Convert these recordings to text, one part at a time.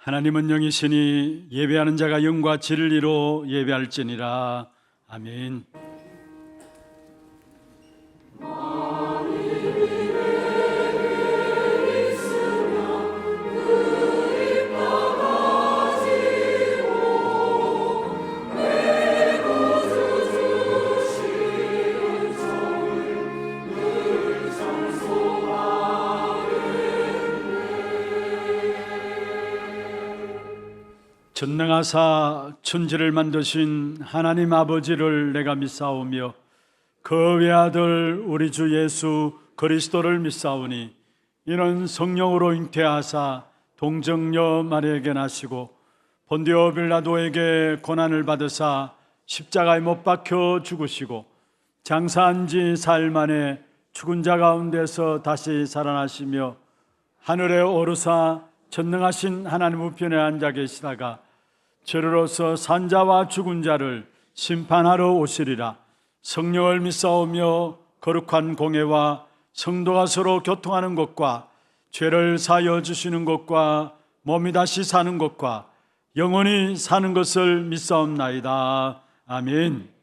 하나님은 영이시니 예배하는 자가 영과 진리로 예배할지니라. 아멘. 전능하사 천지를 만드신 하나님 아버지를 내가 믿사오며 그 외아들 우리 주 예수 그리스도를 믿사오니 이는 성령으로 잉태하사 동정녀 마리아에게 나시고 본디오 빌라도에게 고난을 받으사 십자가에 못 박혀 죽으시고 장사한 지 사흘 만에 죽은 자 가운데서 다시 살아나시며 하늘에 오르사 전능하신 하나님 우편에 앉아 계시다가 저로서 산자와 죽은 자를 심판하러 오시리라. 성령을 믿사오며 거룩한 공회와 성도가 서로 교통하는 것과 죄를 사하여 주시는 것과 몸이 다시 사는 것과 영원히 사는 것을 믿사옵나이다. 아멘.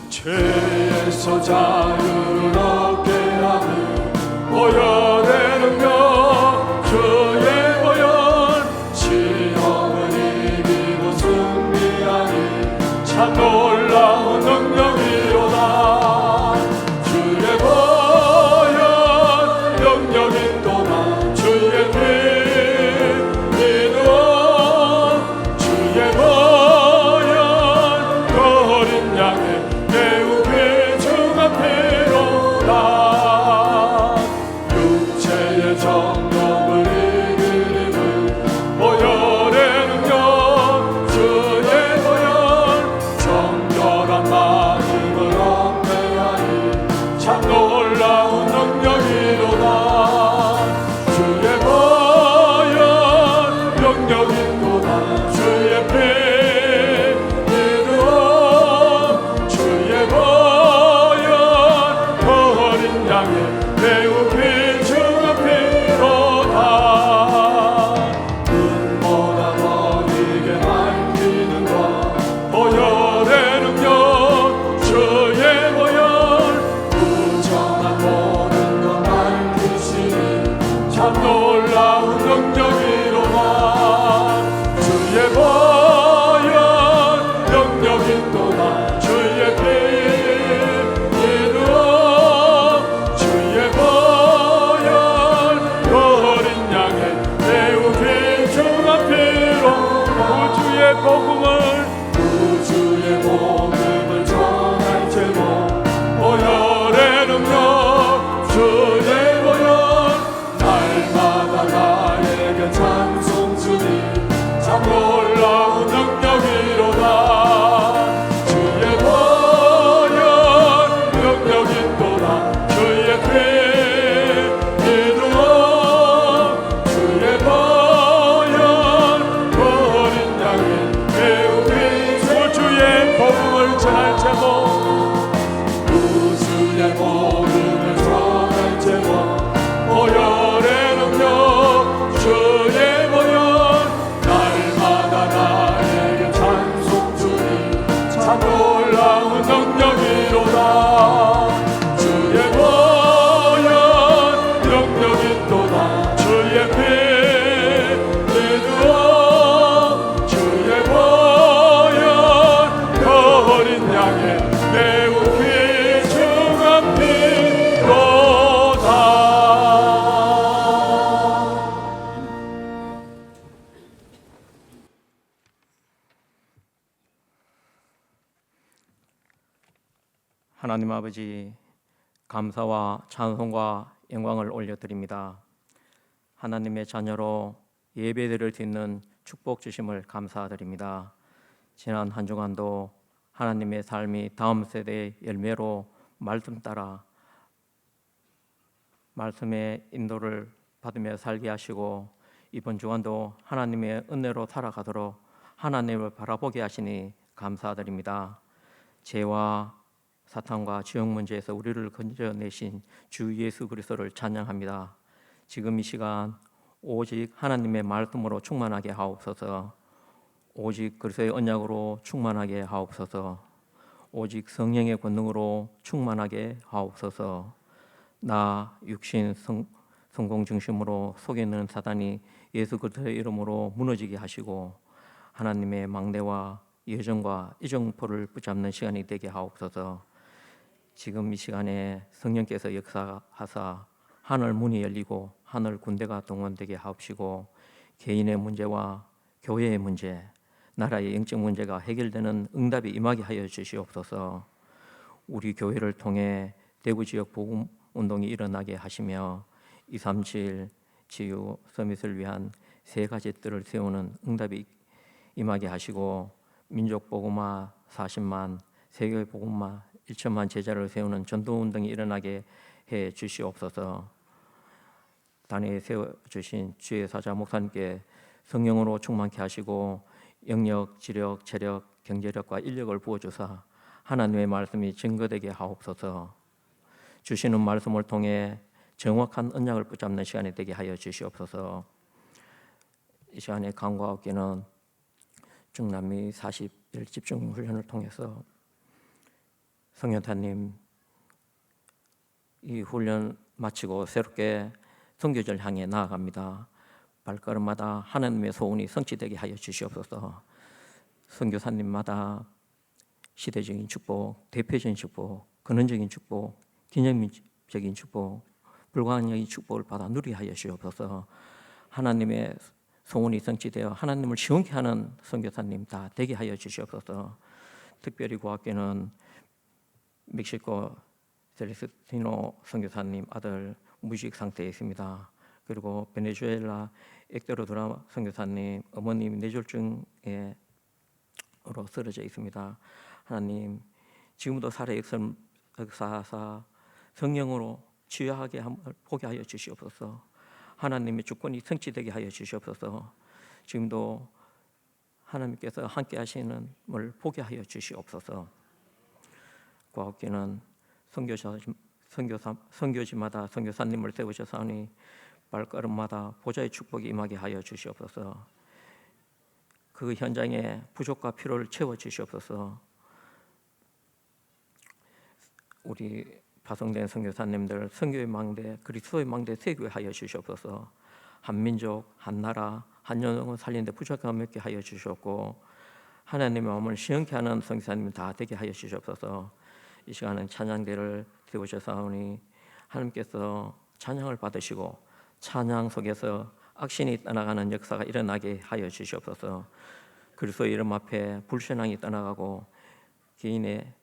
죄에서 자유를 얻게 하는 보혈의 능력, 주의 보혈, 시험을 이기고 승리하니 참 놀라운 능력이로다. 주의 보혈 영역이 또한 주의 피 믿어 주의 보혈 그 어린 양의 매우 귀중한 피로다. 육체의 정욕을 이기는 보혈의 능력, 주의 보혈 정결한 마음을 얻게 하니 참 놀라운 능력이로다. 주의 보혈 영역이 또한 주의 피 매우 귀중한 피로다. 눈보다 더 이게 밝히는 것 보혈의 능력, 주의 보혈 부정한 모든 것 밝히시니 참 놀라운 능력이로다. 주의 보혈 영역이 또한 주의 피 우주의 복음을 전할 제목 보혈의 능력, 주의 보혈 날마다 나에게 찬송 주니 참 놀라운 능력이로다. 주의 보혈 영역이 또한 주의 피 이루어 주의 보혈 어린 양의 복음을 전할 제목 우주의 복음을 전할 제목 보혈의 능력, 주의 보혈 날마다 나에게 찬송 주니 참 놀라운 능력이로다. 주의 보혈 영역이 또한 주의 피 매우 귀중한 피로다. 하나님 아버지, 감사와 찬송과 영광을 올려드립니다. 하나님의 자녀로 예배드릴 수 있는 축복 주심을 감사드립니다. 지난 한 주간도 하나님의 삶이 다음 세대의 열매로 말씀 따라 말씀의 인도를 받으며 살게 하시고 이번 주간도 하나님의 은혜로 살아가도록 하나님을 바라보게 하시니 감사드립니다. 죄와 사탄과 지역 문제에서 우리를 건져내신 주 예수 그리스도를 찬양합니다. 지금 이 시간 오직 하나님의 말씀으로 충만하게 하옵소서. 오직 그리스도의 언약으로 충만하게 하옵소서. 오직 성령의 권능으로 충만하게 하옵소서. 나 육신 성공 중심으로 속이는 사단이 예수 그리스도의 이름으로 무너지게 하시고 하나님의 망대와 예정과 이정포를 붙잡는 시간이 되게 하옵소서. 지금 이 시간에 성령께서 역사하사 하늘 문이 열리고 하늘 군대가 동원되게 하옵시고 개인의 문제와 교회의 문제, 나라의 영적 문제가 해결되는 응답이 임하게 하여 주시옵소서. 우리 교회를 통해 대구 지역 복음 운동이 일어나게 하시며 237 치유 서밋을 위한 세 가지 뜰을 세우는 응답이 임하게 하시고 민족 복음화 40만, 세계 복음화 1천만 제자를 세우는 전도 운동이 일어나게 해 주시옵소서. 단에 세워 주신 주의 사자 목사님께 성령으로 충만케 하시고 영력, 지력, 체력, 경제력과 인력을 부어 주사 하나님의 말씀이 증거되게 하옵소서. 주시는 말씀을 통해 정확한 언약을 붙잡는 시간이 되게 하여 주시옵소서. 이 시간에 강구하옵기는 중남미 40일 집중 훈련을 통해서 성현타님 이 훈련 마치고 새롭게 선교지를 향해 나아갑니다. 발걸음마다 하나님의 소원이 성취되게 하여 주시옵소서. 선교사님마다 시대적인 축복, 대표적인 축복, 근원적인 축복, 기념적인 축복, 불가항력의 축복을 받아 누리게 하여 주옵소서. 하나님의 소원이 성취되어 하나님을 시원케 하는 선교사님 다 되게 하여 주시옵소서. 특별히 구학교는 멕시코 셀레스티노 선교사님 아들 무직 상태에 있습니다. 그리고 베네수엘라 엑테로드라 선교사님 어머님 뇌졸중으로 쓰러져 있습니다. 하나님 지금도 살아 역사하사 성령으로 치유하게 보게 하여 주시옵소서. 하나님의 주권이 성취되게 하여 주시옵소서. 지금도 하나님께서 함께 하시는 걸 보게 하여 주시옵소서. 구학교는 선교지마다 선교사님을 세우셔서니 발걸음마다 보좌의 축복이 임하게 하여 주시옵소서. 그 현장에 부족과 필요를 채워 주시옵소서. 우리 파송된 선교사님들 선교의 망대, 그리스도의 망대 세교에 하여 주시옵소서. 한민족, 한나라, 한영혼을 살리는데 부족함 없게 하여 주시옵고 하나님의 마음을 시원케 하는 선교사님 다 되게 하여 주시옵소서. 이 시간은 찬양대를 세우셔서오니 하나님께서 찬양을 받으시고 찬양 속에서 악신이 떠나가는 역사가 일어나게 하여 주시옵소서. 그리스도의 이름 앞에 불신앙이 떠나가고 개인의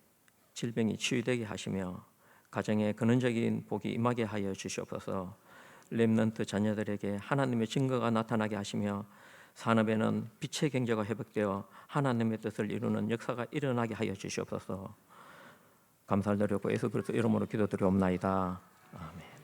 질병이 치유되게 하시며 가정에 근원적인 복이 임하게 하여 주시옵소서. 렘넌트 자녀들에게 하나님의 증거가 나타나게 하시며 산업에는 빛의 경제가 회복되어 하나님의 뜻을 이루는 역사가 일어나게 하여 주시옵소서. 감사를 드리고 예수 그리스도 이름으로 기도드리옵나이다. 아멘.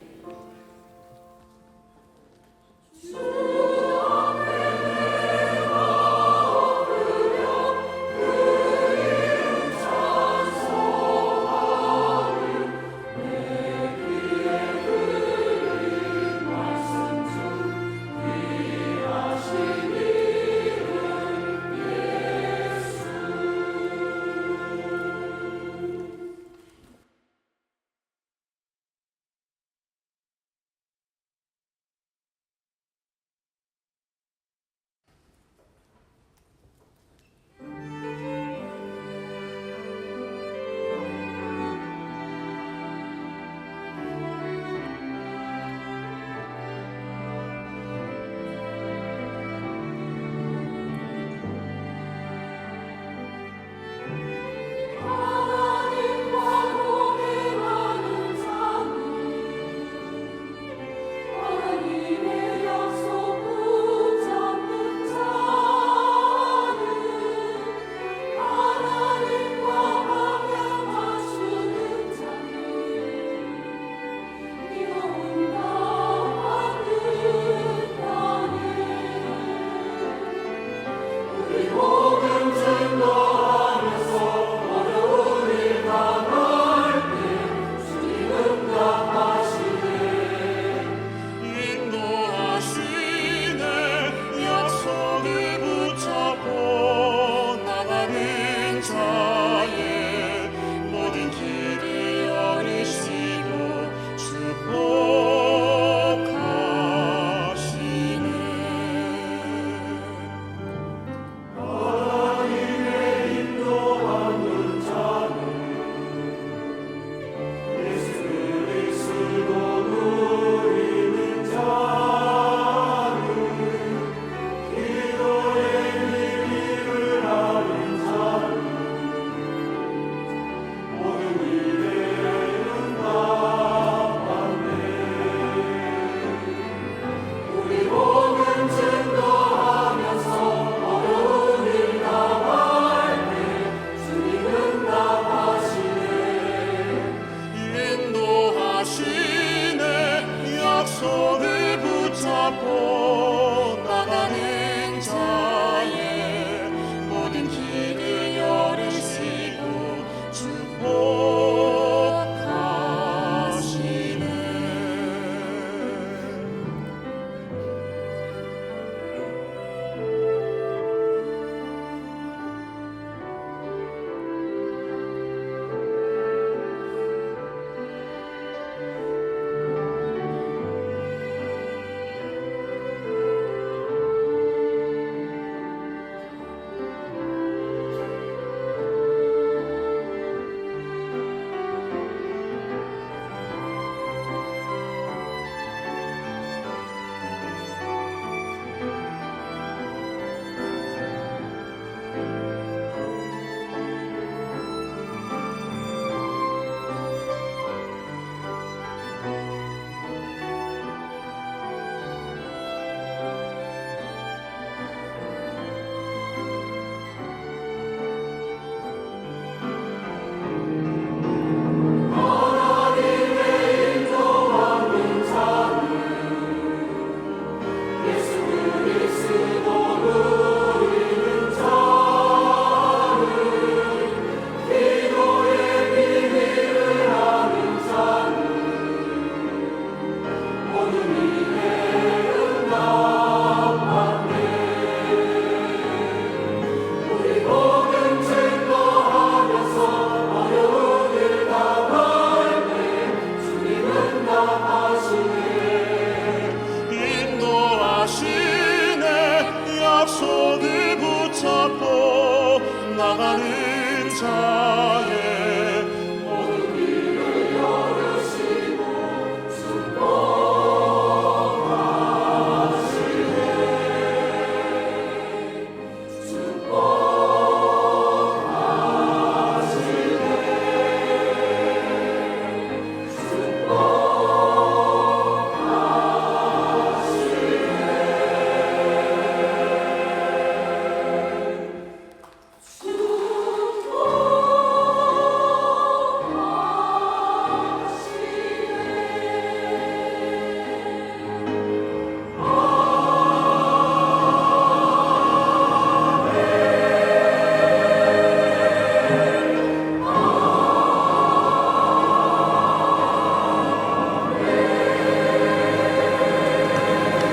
찬양해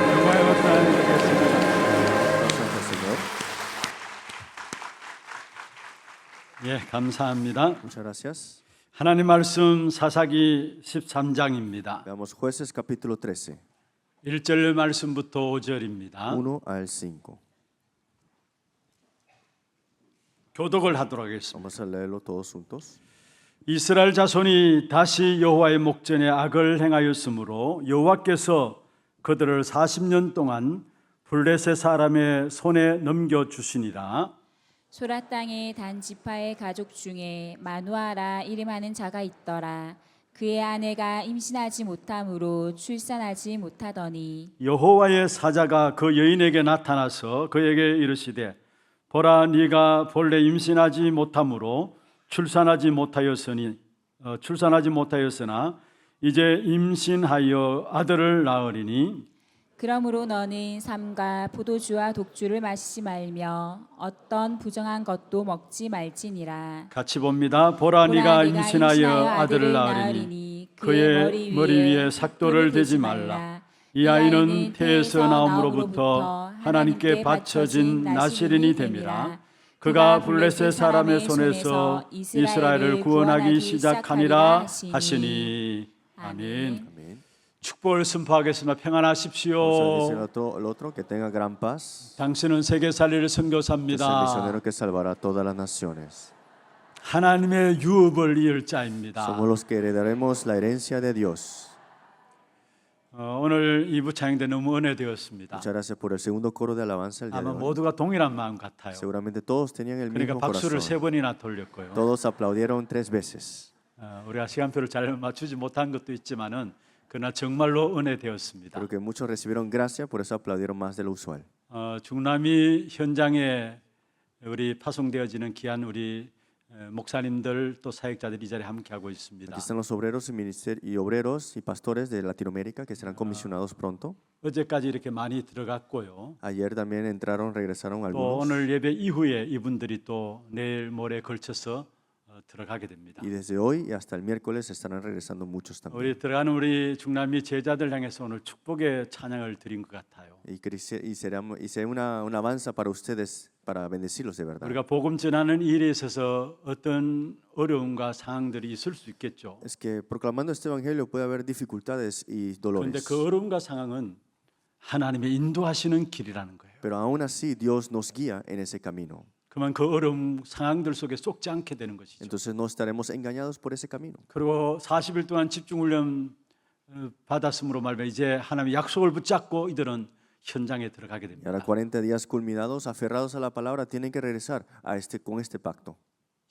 영광의 박수 하나님 드리겠습니다. Gracias, Señor. 예, 감사합니다. Muchas gracias. 하나님 말씀 사사기 13장입니다. Veamos Jueces capítulo 13, 1절 말씀부터 5절입니다. 1 al 5. 교독을 하도록 하겠습니다. Vamos a leerlo todos juntos. 이스라엘 자손이 다시 여호와의 목전에 악을 행하였으므로 여호와께서 그들을 40년 동안 블레셋 사람의 손에 넘겨 주시니라. 소라 땅의 단 지파의 가족 중에 마누아라 이름하는 자가 있더라. 그의 아내가 임신하지 못함으로 출산하지 못하더니 여호와의 사자가 그 여인에게 나타나서 그에게 이르시되 보라 네가 본래 임신하지 못함으로 출산하지 못하였으나 이제 임신하여 아들을 낳으리니 그러므로 너는 삼가 포도주와 독주를 마시지 말며 어떤 부정한 것도 먹지 말지니라. 같이 봅니다. 보라 네가 임신하여 아들을 낳으리니 그의 머리 위에 삭도를 대지 말라. 이 아이는 태에서 나옴으로부터 하나님께 바쳐진 나실인이 됨이라. 그가 블레셋 사람의 손에서 이스라엘을 구원하기 시작하니라 하시니. 아멘. Amén. 축복을 선포하겠습니다. Vamos a 평안하십시오. decir el otro que tenga gran paz. 당신은 세계 살리를 Es el 선교사입니다. misionero que salvará a todas las naciones. 하나님의 유업을 이을 자입니다. Somos los que heredaremos la herencia de Dios. 오늘 2부 찬양대 너무 은혜되었습니다. Muchas gracias por el segundo coro de alabanza el día de 아마 hoy. 모두가 동일한 마음 같아요. Seguramente todos tenían el 그러니까 mismo 박수를 corazón. 3번이나 돌렸고요. Todos aplaudieron 3 veces. 우리가 시간표를 잘 맞추지 못한 것도 있지만은 그러나 정말로 은혜되었습니다. Creo que muchos recibieron gracia, por eso aplaudieron más de lo usual. 중남미 현장에 우리 파송되어지는 귀한 우리 목사님들 또 사역자들이 이 자리에 함께하고 있습니다. Aquí están los obreros y obreros y pastores de Latinoamérica que serán comisionados pronto. 어제까지 이렇게 많이 들어갔고요. Ayer también regresaron 또 algunos. 오늘 예배 이후에 이분들이 또 내일 모레 걸쳐서 들어가게 됩니다. Y desde hoy y hasta el miércoles estarán regresando muchos también. 우리 들어가는 우리 중남미 제자들 향해서 오늘 축복의 찬양을 드린 것 같아요. Será una alabanza para ustedes, para bendecirlos de verdad. 우리가 복음 전하는 일에 있어서 어떤 어려움과 상황들이 있을 수 있겠죠. Es que proclamando este evangelio puede haber dificultades y 그런데 dolores. 그 어려움과 상황은 하나님의 인도하시는 길이라는 거예요. Pero aún así Dios nos guía en ese camino. 그러면 그 어려움 상황들 속에 쏙지 않게 되는 것이죠. Entonces no estaremos engañados por ese camino. 그리고 40일 동안 집중 훈련 받았으므로 말면 이제 하나님의 약속을 붙잡고 이들은 현장에 들어가게 Y ahora 됩니다. 40 días culminados, aferrados a la palabra, tienen que regresar con este pacto.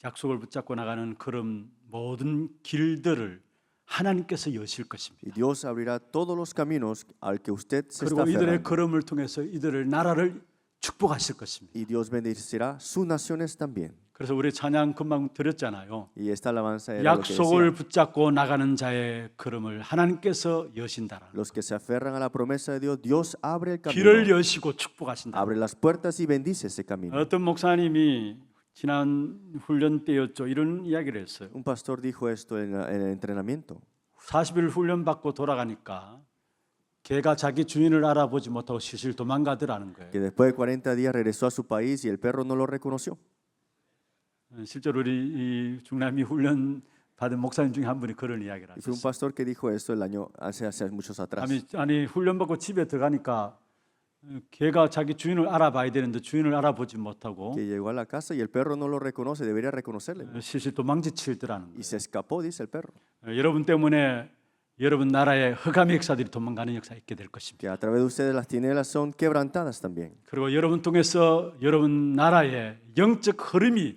약속을 붙잡고 나가는 그런 모든 길들을 하나님께서 여실 것입니다. Y Dios abrirá todos los caminos al que usted se está 그리고 이들의 aferrando. 걸음을 통해서 이들의 나라를 축복하실 것입니다. Y Dios bendecirá sus naciones también. 그래서 우리 찬양 금방 드렸잖아요. Y esta alabanza era lo que 약속을 decía. 붙잡고 나가는 자의 걸음을 하나님께서 여신다라. Los que se aferran a la promesa de Dios, Dios abre el 길을 camino, 여시고 축복하신다. abre las puertas y bendice ese camino. 어떤 목사님이 지난 훈련 때였죠. 이런 이야기를 했어요. Un pastor dijo esto en el entrenamiento. 40일 훈련 받고 돌아가니까 개가 자기 주인을 알아보지 못하고 실실 도망가더라는 거예요. Que después de 40 días regresó a su país y el perro no lo reconoció. 실제로 우리 이 중남미 훈련 받은 목사님 중에 한 분이 그런 이야기를 Y fue un 하셨어요. pastor que dijo esto el año hace muchos atrás. 아니 훈련 받고 집에 들어가니까 개가 자기 주인을 알아봐야 되는데 주인을 알아보지 못하고 que llegó a la casa y el perro no lo reconoce, debería reconocerle. 실실 도망치더라는 Y 거예요. se escapó, dice el perro. 여러분 때문에 여러분 나라의 흑암의 역사들이 도망가는 역사가 있게 될 것입니다. Que a través de ustedes las tinieblas son quebrantadas también. 그리고 여러분 통해서 여러분 나라의 영적 흐름이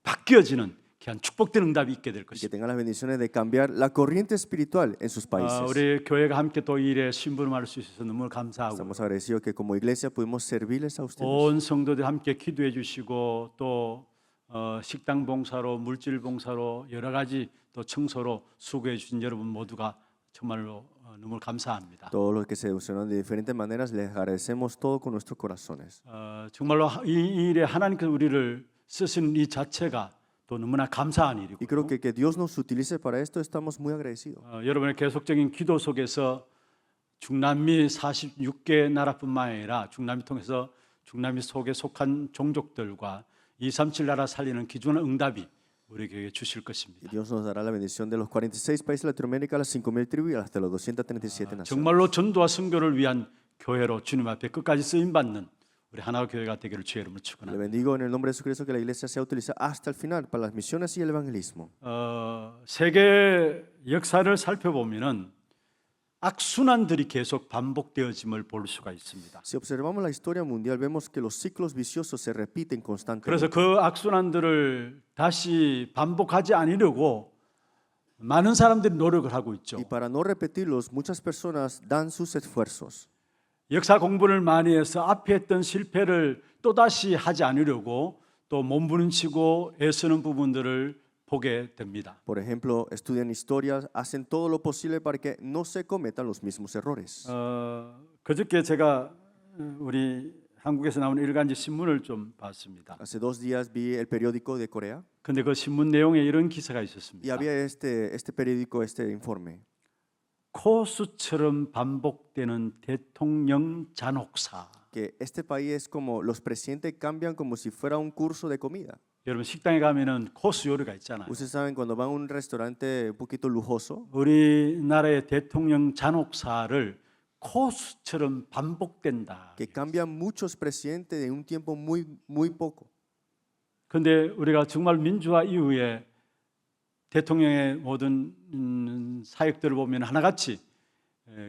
바뀌어지는 귀한 축복된 응답이 있게 될 Y que 것입니다. tengan las bendiciones de cambiar la corriente espiritual en sus países. 우리 교회가 함께 또 이 일에 심부름할 수 있어서 너무 감사하고 Estamos agradecidos que como iglesia pudimos servirles a ustedes. 온 성도들 함께 기도해 주시고 또 식당 봉사로 물질 봉사로 여러 가지 또 청소로 수고해 주신 여러분 모두가 정말로 너무 감사합니다. Todos los que se unieron de diferentes maneras, les agradecemos todo con nuestros corazones. 정말로 이 일에 하나님께서 우리를 쓰시는 이 자체가 또 너무나 감사한 일이고 Y creo que Dios nos utilice para esto, estamos muy agradecidos. 여러분의 계속적인 기도 속에서 중남미 46개 나라뿐만 아니라 중남미 통해서 중남미 속에 속한 종족들과 237 나라 살리는 귀중한 응답이 우리 교회에 주실 Y 것입니다. Dios nos dará la bendición de los 46 países de Latinoamérica, las 5,000 tribus y hasta los 237 naciones. 정말로 전도와 선교를 위한 교회로 주님 앞에 끝까지 쓰임 받는 우리 하나의 교회가 되기를 주의 이름으로 Le 축원합니다. bendigo en el nombre de Jesucristo que la iglesia sea utilizada hasta el final para las misiones y el evangelismo. 세계 역사를 살펴보면은 악순환들이 계속 반복되어짐을 볼 수가 있습니다. Si observamos la historia mundial, vemos que los ciclos viciosos se repiten constantemente. 그래서 그 악순환들을 다시 반복하지 않으려고 많은 사람들이 노력을 하고 있죠. Y para no repetirlos, muchas personas dan sus esfuerzos. 역사 공부를 많이 해서 앞에 했던 실패를 또다시 하지 않으려고 또 몸부림치고 애쓰는 부분들을 보게 됩니다. Por ejemplo, estudian historias, hacen todo lo posible para que no se cometan los mismos errores. 그저께 제가 우리 한국에서 나온 일간지 신문을 좀 봤습니다. Hace 2 días vi el periódico de Corea 근데 그 신문 내용에 이런 기사가 y 있었습니다. había este periódico, este informe. 코수처럼 반복되는 대통령 잔혹사. Que este país es como los presidentes cambian como si fuera un curso de comida. 여러분 식당에 가면은 코스 요리가 있잖아요. Ustedes saben cuando van a un restaurante un poquito lujoso, 우리나라의 대통령 잔혹사를 코스처럼 반복된다. que cambian muchos presidentes en un tiempo muy poco. 그런데 우리가 정말 민주화 이후에 대통령의 모든 사역들을 보면 하나같이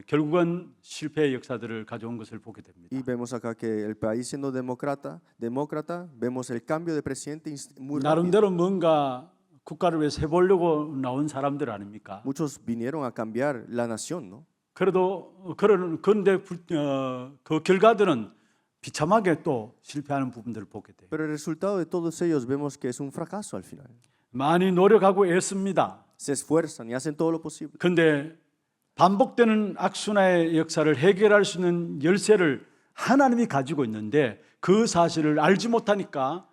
결국은 실패의 역사들을 가져온 것을 보게 됩니다. Y vemos acá que el país siendo demócrata, vemos el cambio de presidente muy rápido. 나름대로 뭔가 국가를 위해서 해보려고 나온 사람들 아닙니까? Muchos vinieron a cambiar la nación, ¿no? 그래도 그런데 그 결과들은 비참하게 또 실패하는 부분들을 보게 돼요. Pero el resultado de todos ellos vemos que es un fracaso al final. 많이 노력하고 애씁니다. Se esfuerzan y hacen todo lo posible. 그런데 반복되는 악순환의 역사를 해결할 수 있는 열쇠를 하나님이 가지고 있는데 그 사실을 알지 못하니까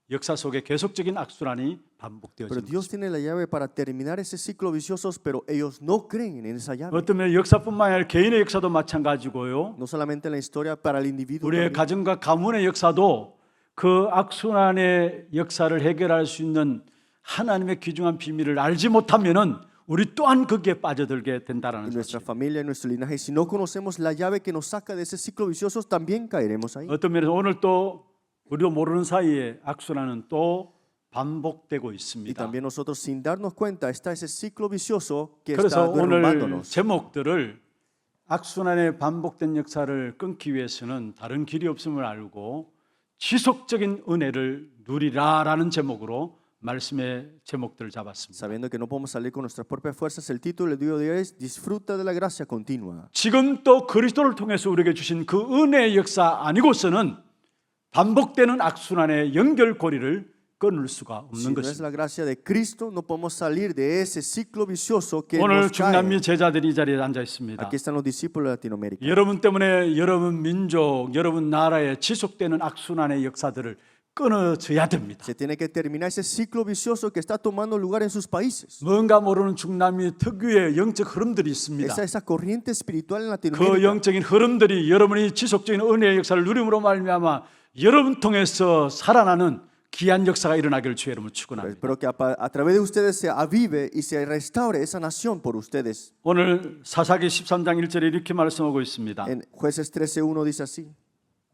역사 속에 계속적인 악순환이 Pero 반복되어집니다. Dios tiene la llave para terminar ese ciclo vicioso, pero ellos no creen en esa llave. 어떤 면에 역사뿐만 아니라 개인의 역사도 마찬가지고요. No solamente en la historia, para el individuo. 우리의 también. 가정과 가문의 역사도 그 악순환의 역사를 해결할 수 있는 하나님의 귀중한 비밀을 알지 못하면은 우리 또한 거기에 빠져들게 된다라는 En nuestra 사실. familia, en nuestro linaje, si no conocemos la llave que nos saca de ese ciclo vicioso, también caeremos ahí. 어떤 면에서 오늘 또 우리도 모르는 사이에 악순환은 또 반복되고 Y 있습니다. también nosotros, sin darnos cuenta, está ese ciclo vicioso que 그래서 está 오늘 derrumbándonos. 제목들을 악순환의 반복된 역사를 끊기 위해서는 다른 길이 없음을 알고 지속적인 은혜를 누리라라는 제목으로 말씀의 제목들을 잡았습니다. Sabiendo que no podemos salir con nuestras propias fuerzas, el título del día de hoy es Disfruta de la gracia continua. 지금 또 그리스도를 통해서 우리에게 주신 그 은혜의 역사 아니고서는 반복되는 악순환의 연결고리를 끊을 수가 Si 없는 no es 것입니다. la gracia de Cristo, no podemos salir de ese ciclo vicioso que 오늘 nos cae. 중남미 제자들이 이 자리에 앉아 있습니다. Aquí están los discípulos de Latinoamérica. 여러분 때문에 여러분 민족, 여러분 나라에 지속되는 악순환의 역사들을 끊어져야 됩니다. Se tiene que terminar ese ciclo vicioso que está tomando lugar en sus países. 뭔가 모르는 중남미 특유의 영적 흐름들이 있습니다. Esa corriente espiritual en 그 Latinoamérica. 영적인 흐름들이 여러분이 지속적인 은혜의 역사를 누림으로 말미암아 여러분 통해서 살아나는 귀한 역사가 일어나기를 주의 이름으로 축원합니다. Espero que a través de ustedes se avive y se restaure esa nación por ustedes. 오늘 사사기 13장 1절에 이렇게 말씀하고 있습니다. En Jueces 13:1 dice así.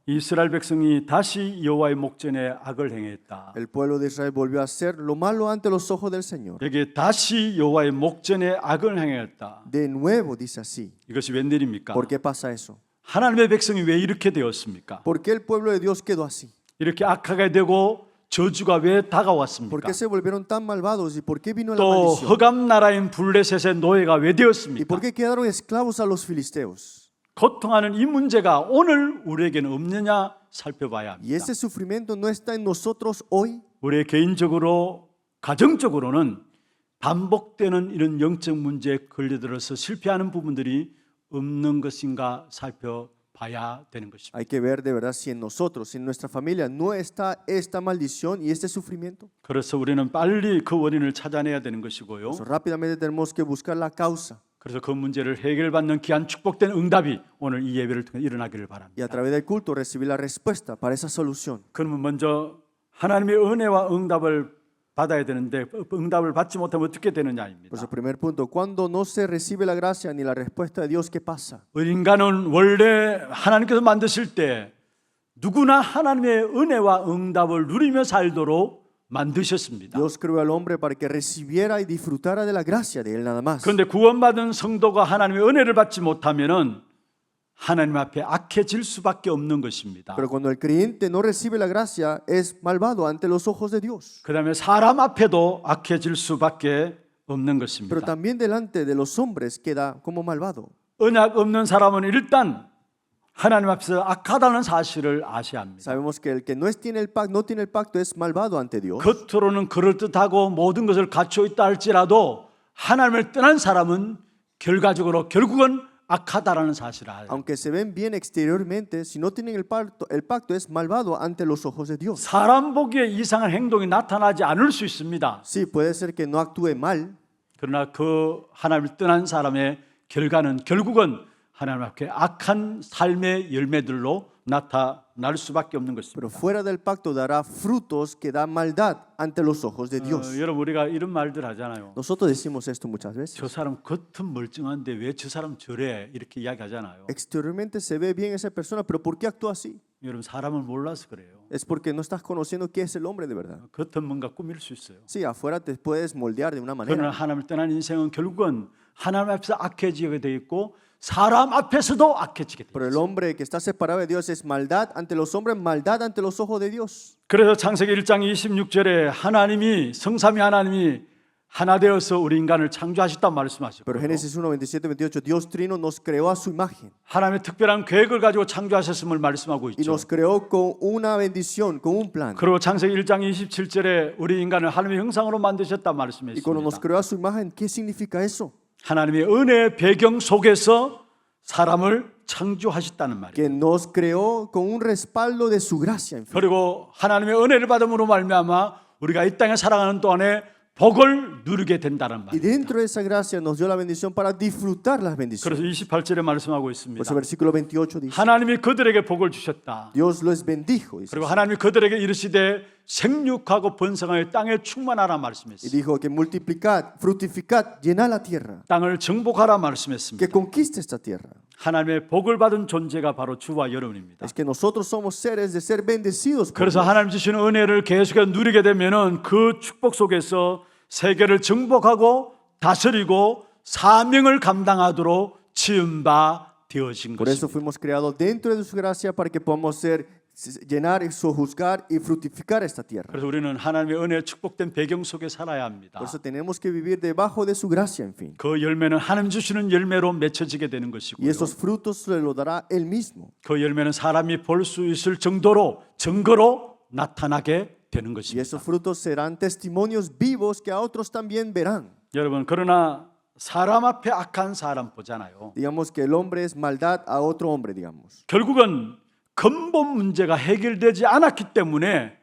이스라엘 백성이 다시 여호와의 목전에 악을 행했다. El pueblo de Israel volvió a hacer lo malo ante los ojos del Señor. 여기 다시 여호와의 목전에 악을 행했다. De nuevo dice así. 이것이 웬일입니까? ¿Por qué pasa eso? 하나님의 백성이 왜 이렇게 되었습니까? ¿Por qué el pueblo de Dios quedó así? 이렇게 악하게 되고 저주가 왜 다가왔습니까? ¿Por qué se volvieron tan malvados? ¿Y por qué vino la 또 maldición? 흑암 나라인 블레셋의 노예가 왜 ¿Y 되었습니까? por qué quedaron esclavos a los filisteos? 고통하는 이 문제가 오늘 우리에게는 없느냐 살펴봐야 ¿Y 합니다. ese sufrimiento no está en nosotros hoy? 우리 개인적으로 가정적으로는 반복되는 이런 영적 문제에 걸려들어서 실패하는 부분들이 없는 것인가 살펴봐야 되는 것입니다. Hay que ver de verdad si en nosotros, en nuestra familia, no está esta maldición y este sufrimiento. 그래서 우리는 빨리 그 원인을 찾아내야 되는 것이고요. Entonces, rápidamente tenemos que buscar la causa. 그래서 그 문제를 해결받는 귀한 축복된 응답이 오늘 이 예배를 통해 일어나기를 Y a 바랍니다. través del culto recibir la respuesta para esa solución. 그러면 먼저 하나님의 은혜와 응답을 받아야 되는데 응답을 받지 못하면 어떻게 Por 되느냐입니다. eso, primer punto, cuando no se recibe la gracia ni la respuesta de Dios, ¿qué pasa? 인간은 원래 하나님께서 만드실 때 누구나 하나님의 은혜와 응답을 누리며 살도록 만드셨습니다. Dios creó al hombre para que recibiera y disfrutara de la gracia de Él nada más. 그런데 구원받은 성도가 하나님의 은혜를 받지 못하면은 하나님 앞에 악해질 수밖에 없는 것입니다. Pero cuando el creyente no recibe la gracia, es malvado ante los ojos de Dios. 그다음에 사람 앞에도 악해질 수밖에 없는 Pero 것입니다. también delante de los hombres queda como malvado. 언약 없는 사람은 일단 하나님 앞에서 악하다는 사실을 아셔야 합니다. Sabemos que el que no tiene el pacto es malvado ante Dios. 겉으로는 그럴듯하고 모든 것을 갖추어 있다 할지라도 하나님을 떠난 사람은 결과적으로 결국은 악하다라는 사실을 알아요. Aunque se ven bien exteriormente, si no tienen el pacto es malvado ante los ojos de Dios. 사람 보기에 이상한 행동이 나타나지 않을 수 있습니다. Sí, puede ser que no actúe mal, 그러나 그 하나님을 떠난 사람의 결과는 결국은 하나님 앞에 악한 삶의 열매들로 나타날 수밖에 없는 pero 것입니다. fuera del pacto dará frutos que dan maldad ante los ojos de Dios. 여러분 우리가 이런 말들 하잖아요. Nosotros decimos esto muchas veces. 저 사람 겉은 멀쩡한데 왜 저 사람 저래 이렇게 이야기하잖아요. Exteriormente se ve bien esa persona, pero ¿por qué actúa así? 여러분 사람을 몰라서 그래요. Es porque no estás conociendo qué es el hombre de verdad. 겉은 뭔가 꾸밀 수 있어요. Sí, afuera te puedes moldear de una 그러나 manera, 하나님을 떠난 인생은 결국은 하나님 앞에서 악해지게 돼 있고 사람 앞에서도 악해지게 돼 pero el 있어요. hombre que está separado de Dios es maldad ante los hombres, maldad ante los ojos de Dios. 그래서 창세기 1장 26절에 하나님이 성삼위 하나님이 하나 되어서 우리 인간을 창조하셨다고 말씀하셨고 Pero Génesis 1, 27, 28, Dios Trino nos creó a su imagen 하나님의 특별한 계획을 가지고 창조하셨음을 말씀하고 y 있죠. nos creó con una bendición, con un plan. 그리고 창세기 1장 27절에 우리 인간을 하나님의 형상으로 만드셨다 Y cuando nos 말씀했습니다. creó a su imagen, ¿qué significa eso? 하나님의 은혜의 배경 속에서 사람을 창조하셨다는 말이에요. Que nos creó con un respaldo de su gracia. En fin. 그리고 하나님의 은혜를 받음으로 말미암아 우리가 이 땅에 살아가는 동안에 복을 누리게 된다는 Y 말이에요. dentro de esa gracia nos dio la bendición para disfrutar las 그래서 bendiciones. 28절에 말씀하고 Por 있습니다. eso versículo 28 dice, 하나님이 그들에게 복을 주셨다. Dios los bendijo. Dice, 그리고 하나님이 그들에게 이르시되 생육하고 번성하여 땅에 충만하라 y 말씀했습니다. dijo que multiplicad, fructificad, llenad la tierra, 땅을 정복하라 que 말씀했습니다. conquiste esta tierra. 하나님의 복을 받은 존재가 바로 주와 여러분입니다. Es que nosotros somos seres de ser bendecidos por 그래서 Dios. 하나님 주시는 은혜를 계속해서 누리게 되면은 그 축복 속에서 세계를 정복하고 다스리고 사명을 감당하도록 지은 바 되어진 Por eso 것입니다. fuimos creados dentro de su gracia para que podamos llenar, sojuzgar y fructificar esta tierra. 그래서 우리는 하나님의 은혜에 축복된 배경 속에 살아야 합니다. Por eso tenemos que vivir debajo de su gracia, en fin. 그 열매는 하나님 주시는 열매로 맺혀지게 되는 Y 것이고요. esos frutos se los dará Él mismo. 그 열매는 사람이 볼 수 있을 정도로 증거로 나타나게 되는 Y 것입니다. esos frutos serán testimonios vivos que a otros también verán. 여러분 그러나 사람 앞에 악한 사람 보잖아요. Digamos que el hombre es maldad a otro hombre, digamos. 결국은 근본 문제가 해결되지 않았기 때문에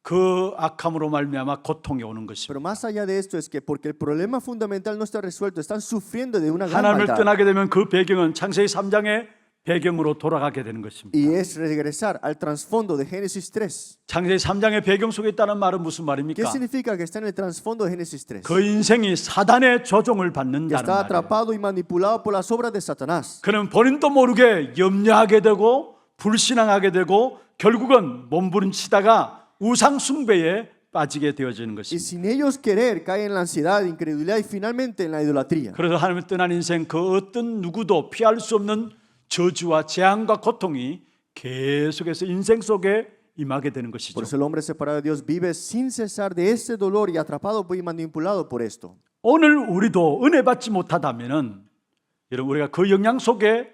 그 악함으로 말미암아 고통이 오는 것입니다. Pero más allá de esto es que porque el problema fundamental no está resuelto, están sufriendo de una gran 하나님을 maldad. 떠나게 되면 그 배경은 창세기 3장의 배경으로 돌아가게 되는 것입니다. Y es regresar al trasfondo de Génesis 3. 창세기 3장의 배경 속에 있다는 말은 무슨 ¿Qué 말입니까? significa que está en el trasfondo de Génesis 3? 그 인생이 사단의 조종을 Que 받는다는 está 말이에요. atrapado y manipulado por las obras de Satanás. 그는 본인도 모르게 염려하게 되고 불신앙하게 되고 결국은 몸부림치다가 우상 숭배에 빠지게 되어지는 Y 것입니다. sin ellos querer caen en la ansiedad, incredulidad y finalmente en la idolatría. 그래서 하나님을 떠난 인생 그 어떤 누구도 피할 수 없는 저주와 재앙과 고통이 계속해서 인생 속에 임하게 되는 것이죠. Por eso el hombre separado de Dios vive sin cesar de ese dolor y atrapado y manipulado por esto. 오늘 우리도 은혜 받지 못하다면은 여러분 우리가 그 영향 속에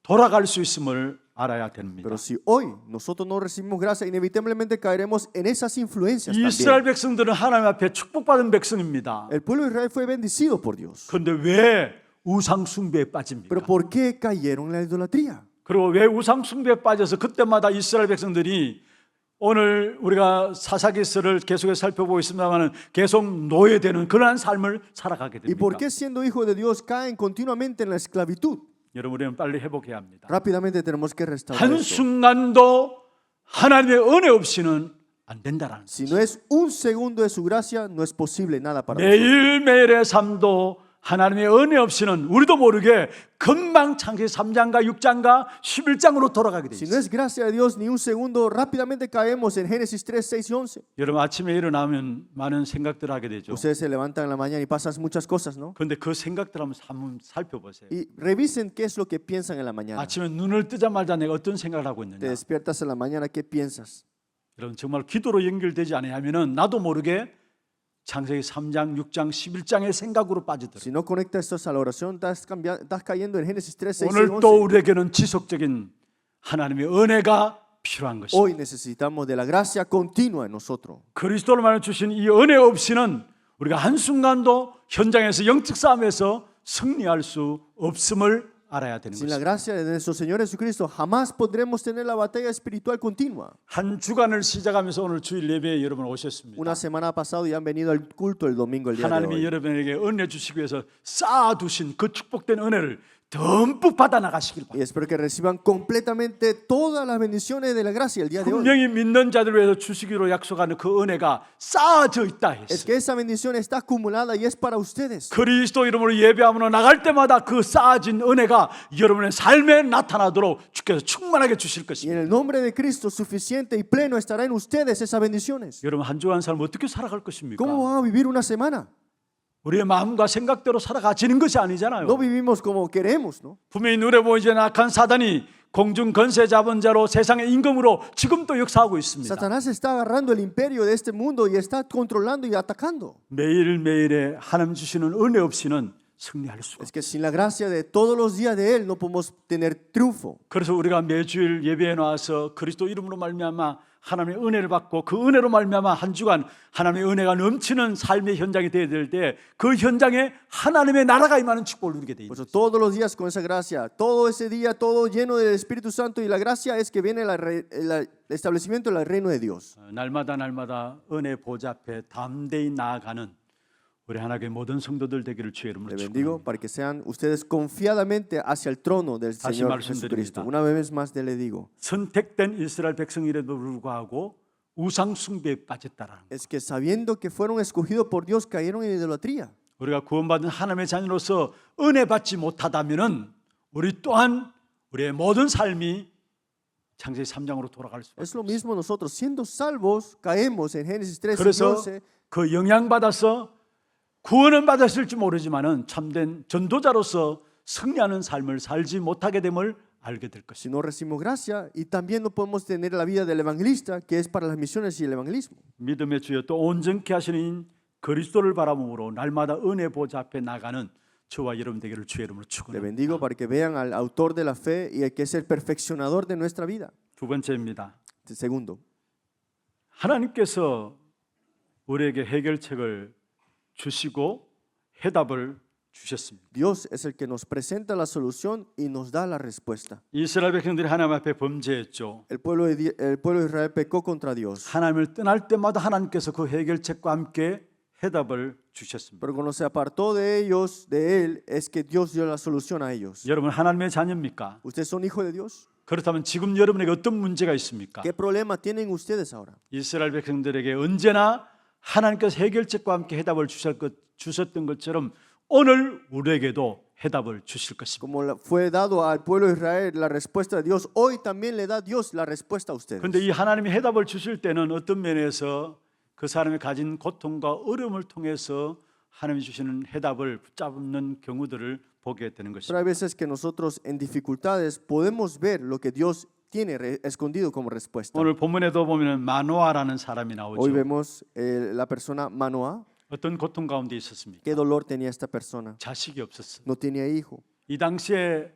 돌아갈 수 있음을 알아야 됩니다. Pero si hoy nosotros no recibimos gracia, inevitablemente caeremos en esas influencias 이스라엘 también. 백성들은 하나님 앞에 축복받은 백성입니다. El pueblo de Israel fue bendecido por Dios. 그런데 왜 우상 숭배에 빠집니까? Pero ¿por qué cayeron en la idolatría? 그리고 왜 우상 숭배에 빠져서 그때마다 이스라엘 백성들이 오늘 우리가 사사기서를 계속해서 살펴보고 있습니다만 계속 노예되는 그러한 삶을 살아가게 ¿Y por 됩니까? qué siendo hijos de Dios caen continuamente en la esclavitud? 여러분 우리는 빨리 회복해야 합니다. Rápidamente tenemos que restaurar esto. 한순간도 하나님의 은혜 없이는 안 된다라는 Si no es un segundo de su gracia, no es posible nada para nosotros. 매일매일의 삶도 하나님의 은혜 없이는 우리도 모르게 금방 창세기 3장과 6장과 11장으로 돌아가게 돼 Si no 있어요. es gracia de Dios ni un segundo, rápidamente caemos en Génesis 3, 6 y 11. 여러분 아침에 일어나면 많은 생각들을 하게 되죠. Ustedes se levantan en la mañana y pasan muchas cosas, ¿no? 그런데 그 생각들 한번 살펴보세요. Y revisen qué es lo que piensan en la mañana. 아침에 눈을 뜨자마자 내가 어떤 생각을 하고 Te 있느냐. despiertas en la mañana, ¿qué piensas? 여러분 정말 기도로 연결되지 않으면 나도 모르게 창세기 3장, 6장, 11장의 생각으로 빠지더라고요. Si no conectas esto a la oración, estás cayendo en Génesis 3, 6 y 오늘 또 11. 우리에게는 지속적인 하나님의 은혜가 필요한 것입니다. Hoy necesitamos de la gracia continua en nosotros. 그리스도로 말해 주신 이 은혜 없이는 우리가 한순간도 현장에서 영적 싸움에서 승리할 수 없음을 알아야 되는 Sin la 것입니다. gracia de nuestro Señor Jesucristo, jamás podremos tener la batalla espiritual continua. 한 주간을 시작하면서 오늘 주일 예배에 여러분 오셨습니다. Una semana pasada y han venido al culto el domingo, el día de 하나님이 hoy. 여러분에게 은혜 주시기 위해서 쌓아두신 그 축복된 은혜를 듬뿍 받아 나가시길 Y 바랍니다. espero que reciban completamente todas las bendiciones de la gracia el día de hoy. 분명히 믿는 자들을 위해서 주시기로 약속하는 그 은혜가 쌓아져 있다 Es 했어요. que esa bendición está acumulada y es para ustedes. 그리스도 이름으로 예배하며 나갈 때마다 그 쌓아진 은혜가 여러분의 삶에 나타나도록 주께서 충만하게 주실 Y 것입니다. en el nombre de Cristo, suficiente y pleno estará en ustedes esas bendiciones. 여러분 한 주간 삶 어떻게 살아갈 것입니까? ¿Cómo van a vivir una semana? 우리의 마음과 생각대로 살아가지는 것이 아니잖아요. No vivimos como queremos, ¿no? 분명히 눈에 보이지 않는 악한 사단이 공중 건세 잡은 자로 세상의 임금으로 지금도 역사하고 있습니다. Satanás está agarrando el imperio de este mundo y está controlando y atacando. 매일매일의 하나님 주시는 은혜 없이는 승리할 수가 Es 없어요. que sin la gracia de todos los días de Él no podemos tener triunfo. 그래서 우리가 매주일 예배에 나와서 그리스도 이름으로 말미암아 하나님의 은혜를 받고 그 은혜로 말미암아 한 주간 하나님의 은혜가 넘치는 삶의 현장이 되어야 될 때 그 현장에 하나님의 나라가 임하는 축복을 누리게 돼 Por 있어요. eso todos los días con esa gracia, todo ese día, todo lleno del Espíritu Santo y la gracia es que viene el establecimiento del reino de Dios. 날마다 은혜 보좌 앞에 담대히 나아가는 우리 하나님의 모든 성도들 되기를 주의 이름으로 Le bendigo 축복합니다. para que sean ustedes confiadamente hacia el trono del 다시 Señor 말씀드립니다. Jesucristo. Una vez más le digo, 선택된 이스라엘 백성이라도 불구하고 우상 숭배에 빠졌다라는 것. es que sabiendo que fueron escogidos por Dios, cayeron en idolatría. 우리가 구원받은 하나님의 자녀로서 은혜 받지 못하다면은 우리 또한 우리의 모든 삶이 창세기 3장으로 돌아갈 수 Es lo 없습니다. mismo nosotros, siendo salvos, caemos en Génesis 3 y 그래서 11. 그 영향 받아서 구원은 받았을지 모르지만은 참된 전도자로서 승리하는 삶을 살지 못하게 됨을 알게 될 것입니다. Si no recibimos gracia y también no podemos tener la vida del evangelista, que es para las misiones y el evangelismo. 믿음의 주여 또 온전케 하시는 그리스도를 바라봄으로 날마다 은혜 보좌 앞에 나가는 저와 여러분 되기를 주의 이름으로 Le 축원합니다. bendigo para que vean al autor de la fe y el que es el perfeccionador de nuestra vida. 두 번째입니다. Segundo, 하나님께서 우리에게 해결책을 주시고 해답을 주셨습니다. Dios es el que nos presenta la solución y nos da la respuesta. 이스라엘 백성들이 하나님 앞에 범죄했죠. El pueblo de Israel pecó contra Dios, 하나님을 떠날 때마다 하나님께서 그 해결책과 함께 해답을 주셨습니다. pero cuando se apartó de ellos, de Él, es que Dios dio la solución a ellos. 여러분 하나님의 자녀입니까? ¿Ustedes son hijos de Dios? 그렇다면 지금 여러분에게 어떤 문제가 있습니까? ¿Qué problema tienen ustedes ahora? 이스라엘 백성들에게 언제나 하나님께서 해결책과 함께 해답을 주셨던 것처럼 오늘 우리에게도 해답을 주실 것입니다. Como fue dado al pueblo de Israel la respuesta de Dios, hoy también le da Dios la respuesta a ustedes. 그런데 이 하나님이 해답을 주실 때는 어떤 면에서 그 사람이 가진 고통과 어려움을 통해서 하나님이 주시는 해답을 붙잡는 경우들을 보게 되는 Pero 것입니다. hay veces que nosotros en dificultades podemos ver lo que Dios tiene escondido como respuesta. 오늘 본문에도 보면 마노아라는 사람이 Hoy 나오죠. vemos la persona Manoah. 어떤 고통 가운데 있었습니까? ¿Qué dolor tenía esta persona? 자식이 없었어요. No tenía hijo. 이 당시에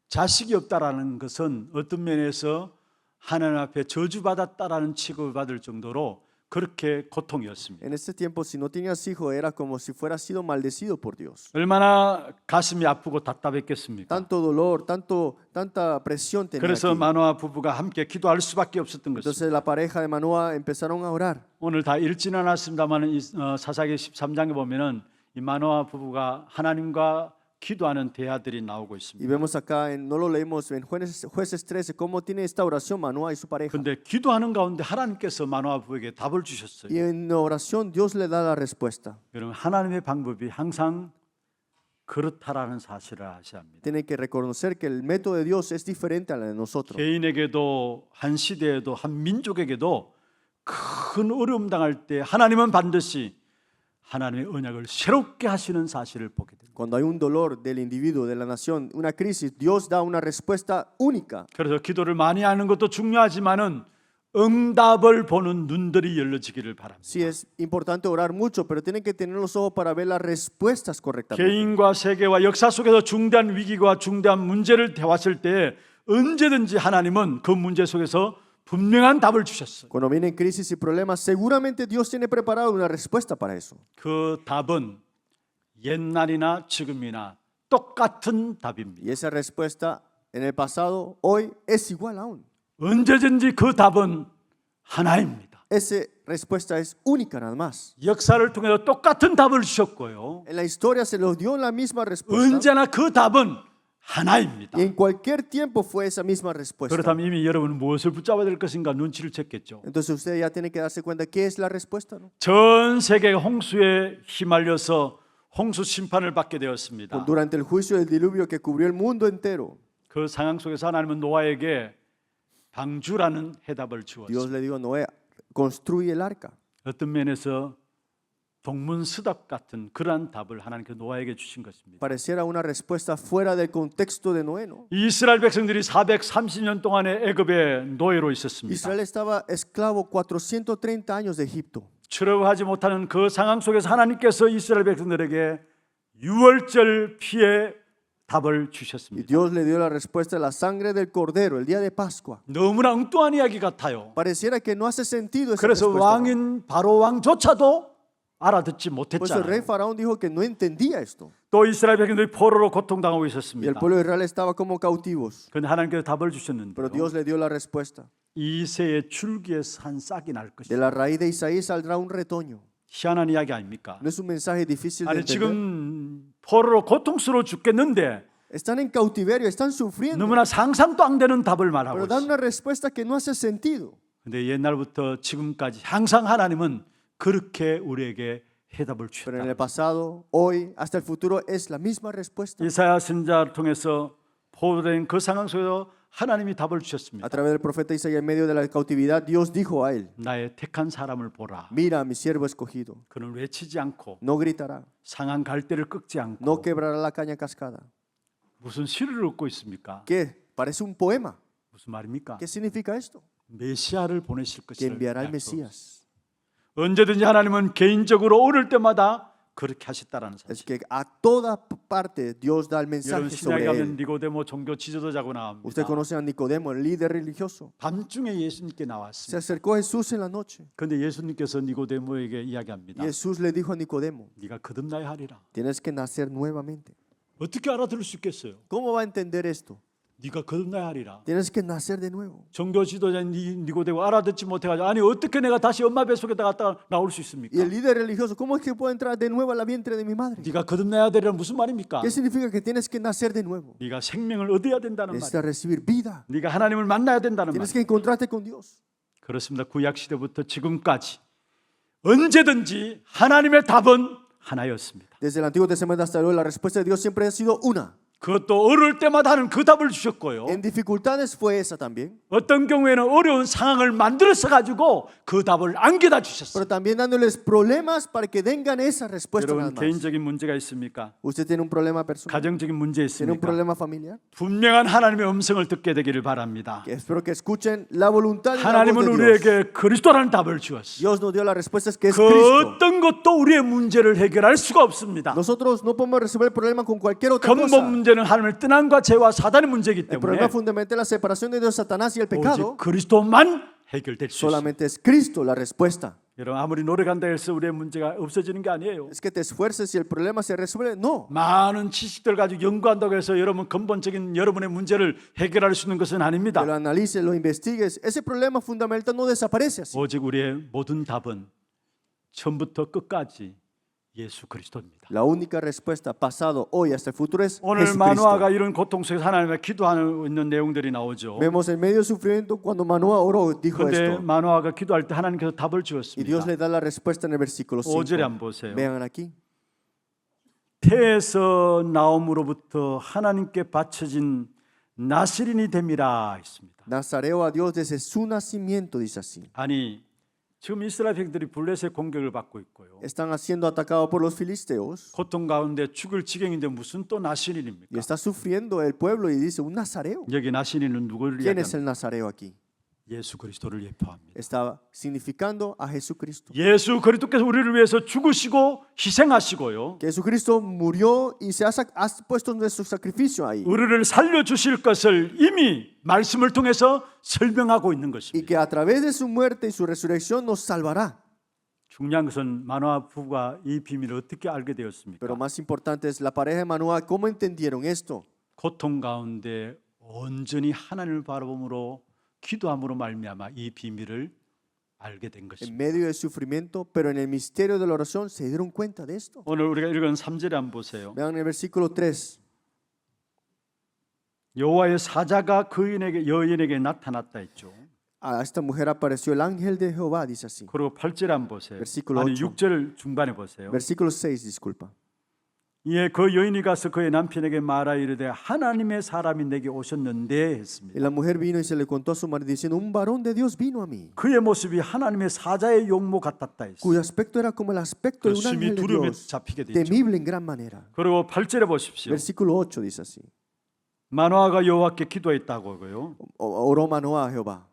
자식이 없다라는 것은 어떤 면에서 하나님 앞에 저주받았다라는 취급을 받을 정도로 그렇게 고통이었습니다. En ese tiempo, si no tenías hijo, era como si fuera sido maldecido por Dios. 얼마나 가슴이 아프고 답답했겠습니까? Tanto dolor, tanta presión tenía 그래서 aquí. 마노아 부부가 함께 기도할 수밖에 없었던 것입니다. Entonces la pareja de Manoah empezaron a orar. 오늘 다 읽지는 않았습니다만 사사기 13장에 보면은 이 마노아 부부가 하나님과 기도하는 대화들이 나오고 Y 있습니다. vemos acá, no lo leemos en Jueces 13, cómo tiene esta oración Manoah y su pareja. 그런데 기도하는 가운데 하나님께서 마노아 부부에게 답을 주셨어요. Y en oración Dios le da la respuesta. 여러분 하나님의 방법이 항상 그렇다라는 사실을 아셔야 합니다. Tienen que reconocer que el método de Dios es diferente a la de nosotros. 개인에게도 한 시대에도 한 민족에게도 큰 어려움 당할 때 하나님은 반드시 하나님의 언약을 새롭게 하시는 사실을 보게 됩니다. Cuando hay un dolor del individuo, de la nación, una crisis, Dios da una respuesta única. 그래서 기도를 많이 하는 것도 중요하지만은 응답을 보는 눈들이 열려지기를 바랍니다. Sí, es importante orar mucho, pero tienen que tener los ojos para ver las respuestas correctamente. 개인과 세계와 역사 속에서 중대한 위기와 중대한 문제를 대왔을 때 언제든지 하나님은 그 문제 속에서 분명한 답을 주셨어요. Cuando vienen crisis y problemas, seguramente Dios tiene preparado una respuesta para eso. 그 답은 옛날이나 지금이나 똑같은 답입니다. Y esa respuesta en el pasado, hoy, es igual aún. 언제든지 그 답은 하나입니다. Esa respuesta es única nada más. 역사를 통해서 똑같은 답을 주셨고요. En la historia se los dio la misma respuesta. 언제나 그 답은 하나입니다. Y en cualquier tiempo fue esa misma respuesta. 그렇다면 이미 여러분은 무엇을 붙잡아야 될 것인가 눈치를 챘겠죠. Entonces usted ya tiene que darse cuenta qué es la respuesta, ¿no? 전 세계가 홍수에 휘말려서 홍수 심판을 받게 되었습니다. Durante el juicio del diluvio que cubrió el mundo entero, 그 상황 속에서 하나님은 노아에게 방주라는 해답을 Dios 주었어요. le dijo a Noé, construye el arca. 어떤 면에서 동문서답 같은 그러한 답을 하나님께서 노아에게 주신 것입니다. Pareciera una respuesta fuera del contexto de Noé, ¿no? 이스라엘 백성들이 430년 동안의 애굽의 노예로 있었습니다. Israel estaba esclavo 430 años de Egipto. 출애굽하지 못하는 그 상황 속에서 하나님께서 이스라엘 백성들에게 유월절 피의 답을 Y 주셨습니다. Dios le dio la respuesta de la sangre del cordero, el día de Pascua. 너무나 엉뚱한 이야기 같아요. Pareciera que no hace sentido esa 그래서 respuesta. ¿no? 왕인 바로 왕조차도 알아듣지 Pues el rey 못했잖아요. Faraón dijo que no entendía esto. 또 이스라엘 백성들이 포로로 고통당하고 Y el 있었습니다. pueblo de Israel estaba como cautivos. 그런데 하나님께서 답을 주셨는데 Pero Dios le dio la respuesta. 이새의 줄기에서 한 싹이 날 De 것이다. la raíz de Isaí saldrá un retoño. 희한한 이야기 아닙니까? No es un mensaje difícil de 아니 entender. 지금 포로로 고통스러워 죽겠는데 Están en cautiverio, están sufriendo. 너무나 상상도 안 되는 답을 말하고 Pero dan 있어요. una respuesta que no hace sentido. 근데 옛날부터 지금까지 항상 하나님은 그렇게 우리에게 해답을 Pero en el 주셨다. pasado, hoy, hasta el futuro es la misma respuesta. 이사야 선지자를 통해서 포로된 그 상황 속에서 하나님이 답을 A 주셨습니다. través del profeta Isaías en medio de la cautividad, Dios dijo a él, 나의 택한 사람을 보라. mira a mi siervo escogido, 그는 외치지 않고 no gritará, 상한 갈대를 꺾지 no 않고 quebrará la caña cascada. 무슨 시를 읽고 있습니까? ¿Qué? Parece un poema. 무슨 말입니까? ¿Qué significa esto? 메시아를 보내실 Que 것을 enviará el 약속하셨어요. Mesías. 언제든지 하나님은 개인적으로 오를 때마다 그렇게 하셨다라는 Es 사실. que a toda parte Dios da el 여러분 mensaje 신약에 sobre 가면 él. 니고데모 종교 지도자고 나옵니다. Usted conoce a Nicodemo, el líder religioso. 밤중에 예수님께 Se 나왔습니다. acercó a Jesús en la noche. 그런데 예수님께서 니고데모에게 이야기합니다. Y Jesús le dijo a Nicodemo, 네가 거듭나야 하리라. tienes que nacer nuevamente. 어떻게 알아들을 수 있겠어요? ¿Cómo va a entender esto? 네가 거듭나야 하리라. Tienes que nacer de nuevo. 종교 지도자인 니고데모 알아듣지 못해가지고 아니 어떻게 내가 다시 엄마 뱃속에다 갔다 나올 수 있습니까? Y el líder religioso, ¿cómo es que puedo entrar de nuevo al vientre de mi madre? 네가 거듭나야 되리란 무슨 말입니까? ¿Qué significa que tienes que nacer de nuevo? 네가 생명을 얻어야 된다는 말이야. Necesitas recibir vida. 네가 하나님을 만나야 된다는 Tienes 말이야. que encontrarte con Dios. 그렇습니다. 구약 시대부터 지금까지 언제든지 하나님의 답은 하나였습니다. Desde el Antiguo Testamento hasta hoy, la respuesta de Dios siempre ha sido una. 그것도 어려울 때마다 하는 그 답을 주셨고요. En dificultades fue esa también, 어떤 경우에는 어려운 상황을 만들어서 가지고 그 답을 안겨다 주셨어요. pero también dándoles problemas para que tengan esa respuesta. 여러분 nada más. 개인적인 문제가 있습니까? ¿Usted tiene un problema personal? 가정적인 문제 ¿Tiene un 있습니까? problema familiar? 분명한 하나님의 음성을 듣게 되기를 바랍니다. Que espero que escuchen la voluntad y la voz 하나님은 de Dios. 우리에게 그리스도라는 답을 주었어요. Dios nos dio la respuesta es que es 그 Cristo. 어떤 것도 우리의 문제를 해결할 수가 없습니다. Nosotros no podemos resolver el problema con cualquier otra 근본 cosa. 문제는 하나님을 떠난 죄와 사단의 문제이기 El problema 때문에 fundamental es la separación de Dios, Satanás y el 오직 pecado. 그리스도만 해결될 수 있습니다. Solamente es Cristo la respuesta. 여러분 아무리 노력한다 해서 우리의 문제가 없어지는 게 아니에요. Es que te esfuerces y el problema se resuelve. No. 많은 지식들 가지고 연구한다고 해서 여러분 근본적인 여러분의 문제를 해결할 수 있는 것은 Que lo 아닙니다. analices, lo investigues. Ese problema fundamental no desaparece así. 오직 우리의 모든 답은 처음부터 끝까지 예수 그리스도입니다. La única respuesta, pasado, hoy, hasta el futuro es 오늘 Jesucristo. 마누아가 이런 고통 속에서 하나님께 기도하는 있는 내용들이 나오죠. Vemos en medio del sufrimiento cuando Manoah oró, dijo 그런데 esto. 마누아가 기도할 때 하나님께서 답을 Y Dios 주었습니다. le da la respuesta en el versículo 5. 5절에 한번 보세요. Vean aquí. 태에서 나옴으로부터 하나님께 바쳐진 나시린이 됨이라 했습니다. Nazareo a Dios desde su nacimiento, dice así. 아니 지금 이스라엘 백성들이 블레셋의 공격을 받고 있고요. Están siendo atacados por los filisteos 고통 가운데 죽을 지경인데 무슨 또 y 나시린입니까? está sufriendo el pueblo y dice, un nazareo. 여기 나시린은 누구를 ¿Quién es 이야기합니까? el nazareo aquí? 예수 그리스도를 예표합니다. Está significando a Jesucristo. 예수 그리스도께서 우리를 위해서 죽으시고 희생하시고요. Que Jesucristo murió y ha puesto nuestro sacrificio ahí. 우리를 살려 주실 것을 이미 말씀을 통해서 설명하고 있는 Y 것입니다. que a través de su muerte y su resurrección nos salvará. 중요한 것은 마노아 부부가 이 비밀을 어떻게 알게 되었습니까? Pero más importante es la pareja de Manoah, ¿cómo entendieron esto? 고통 가운데 온전히 하나님을 바라봄으로 기도함으로 말미암아 이 비밀을 알게 된 En 것입니다. medio del sufrimiento, pero en el misterio de la oración se dieron cuenta de esto. 오늘 우리가 읽은 3절에 한번 보세요. Vean el versículo 3. 여호와의 사자가 여인에게 나타났다 했죠. A esta mujer apareció el ángel de Jehová, dice así. 그리고 8절에 한번 보세요. Versículo 아니 8. 6절 중반에 보세요. Versículo 6, disculpa. 이에 그 여인이 가서 그의 남편에게 말하 이르되 하나님의 사람이 내게 오셨는데 Y 했습니다. la mujer vino y se le contó a su marido diciendo, un varón de Dios vino a mí, 그의 모습이 하나님의 사자의 용모 같았다 했어요. cuyo aspecto era como el aspecto de un 심히 ángel de 두려움에 Dios, 잡히게 되죠. temible en gran manera. 그리고 8절에 보십시오. Versículo 8 dice así. 마노아가 여호와께 기도했다고요. Oró Manoah a Jehová.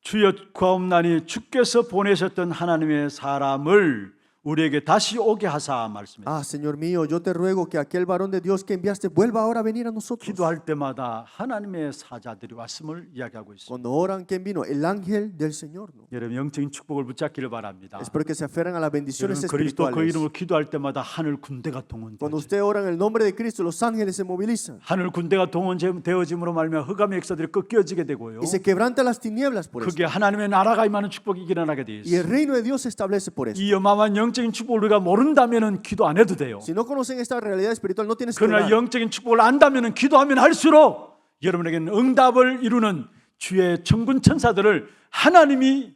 주여 구하옵나니 주께서 보내셨던 하나님의 사람을 우리에게 다시 오게 하사 말씀했습니다. Ah, Señor mío, yo te ruego que aquel varón de Dios que enviaste vuelva ahora a venir a nosotros. 기도할 때마다 하나님의 사자들이 왔음을 이야기하고 있습니다. Cuando oran, ¿quién vino? El ángel del Señor, ¿no? 여러분 영적인 축복을 붙잡기를 바랍니다. Espero que se aferren a las bendiciones 여러분 그리스도 그 espirituales. 이름으로 기도할 때마다 하늘 군대가 Cuando 동원되죠. usted ora en el nombre de Cristo, los ángeles se movilizan 하늘 군대가 동원되어짐으로 말미암아 흑암의 역사들이 꺾여지게 되고요. y se quebrantan las tinieblas por eso. 그게 하나님의 나라가 임하는 축복이 일어나게 되어 Y el 있어요. reino de Dios se establece por eso. 이 어마어마한 영적인 축복을 우리가 모른다면은 기도 안 해도 돼요. Si no conocen esta realidad espiritual, no tienes que 그러나 orar. 영적인 축복을 안다면은 기도하면 할수록 여러분에게는 응답을 이루는 주의 천군 천사들을 하나님이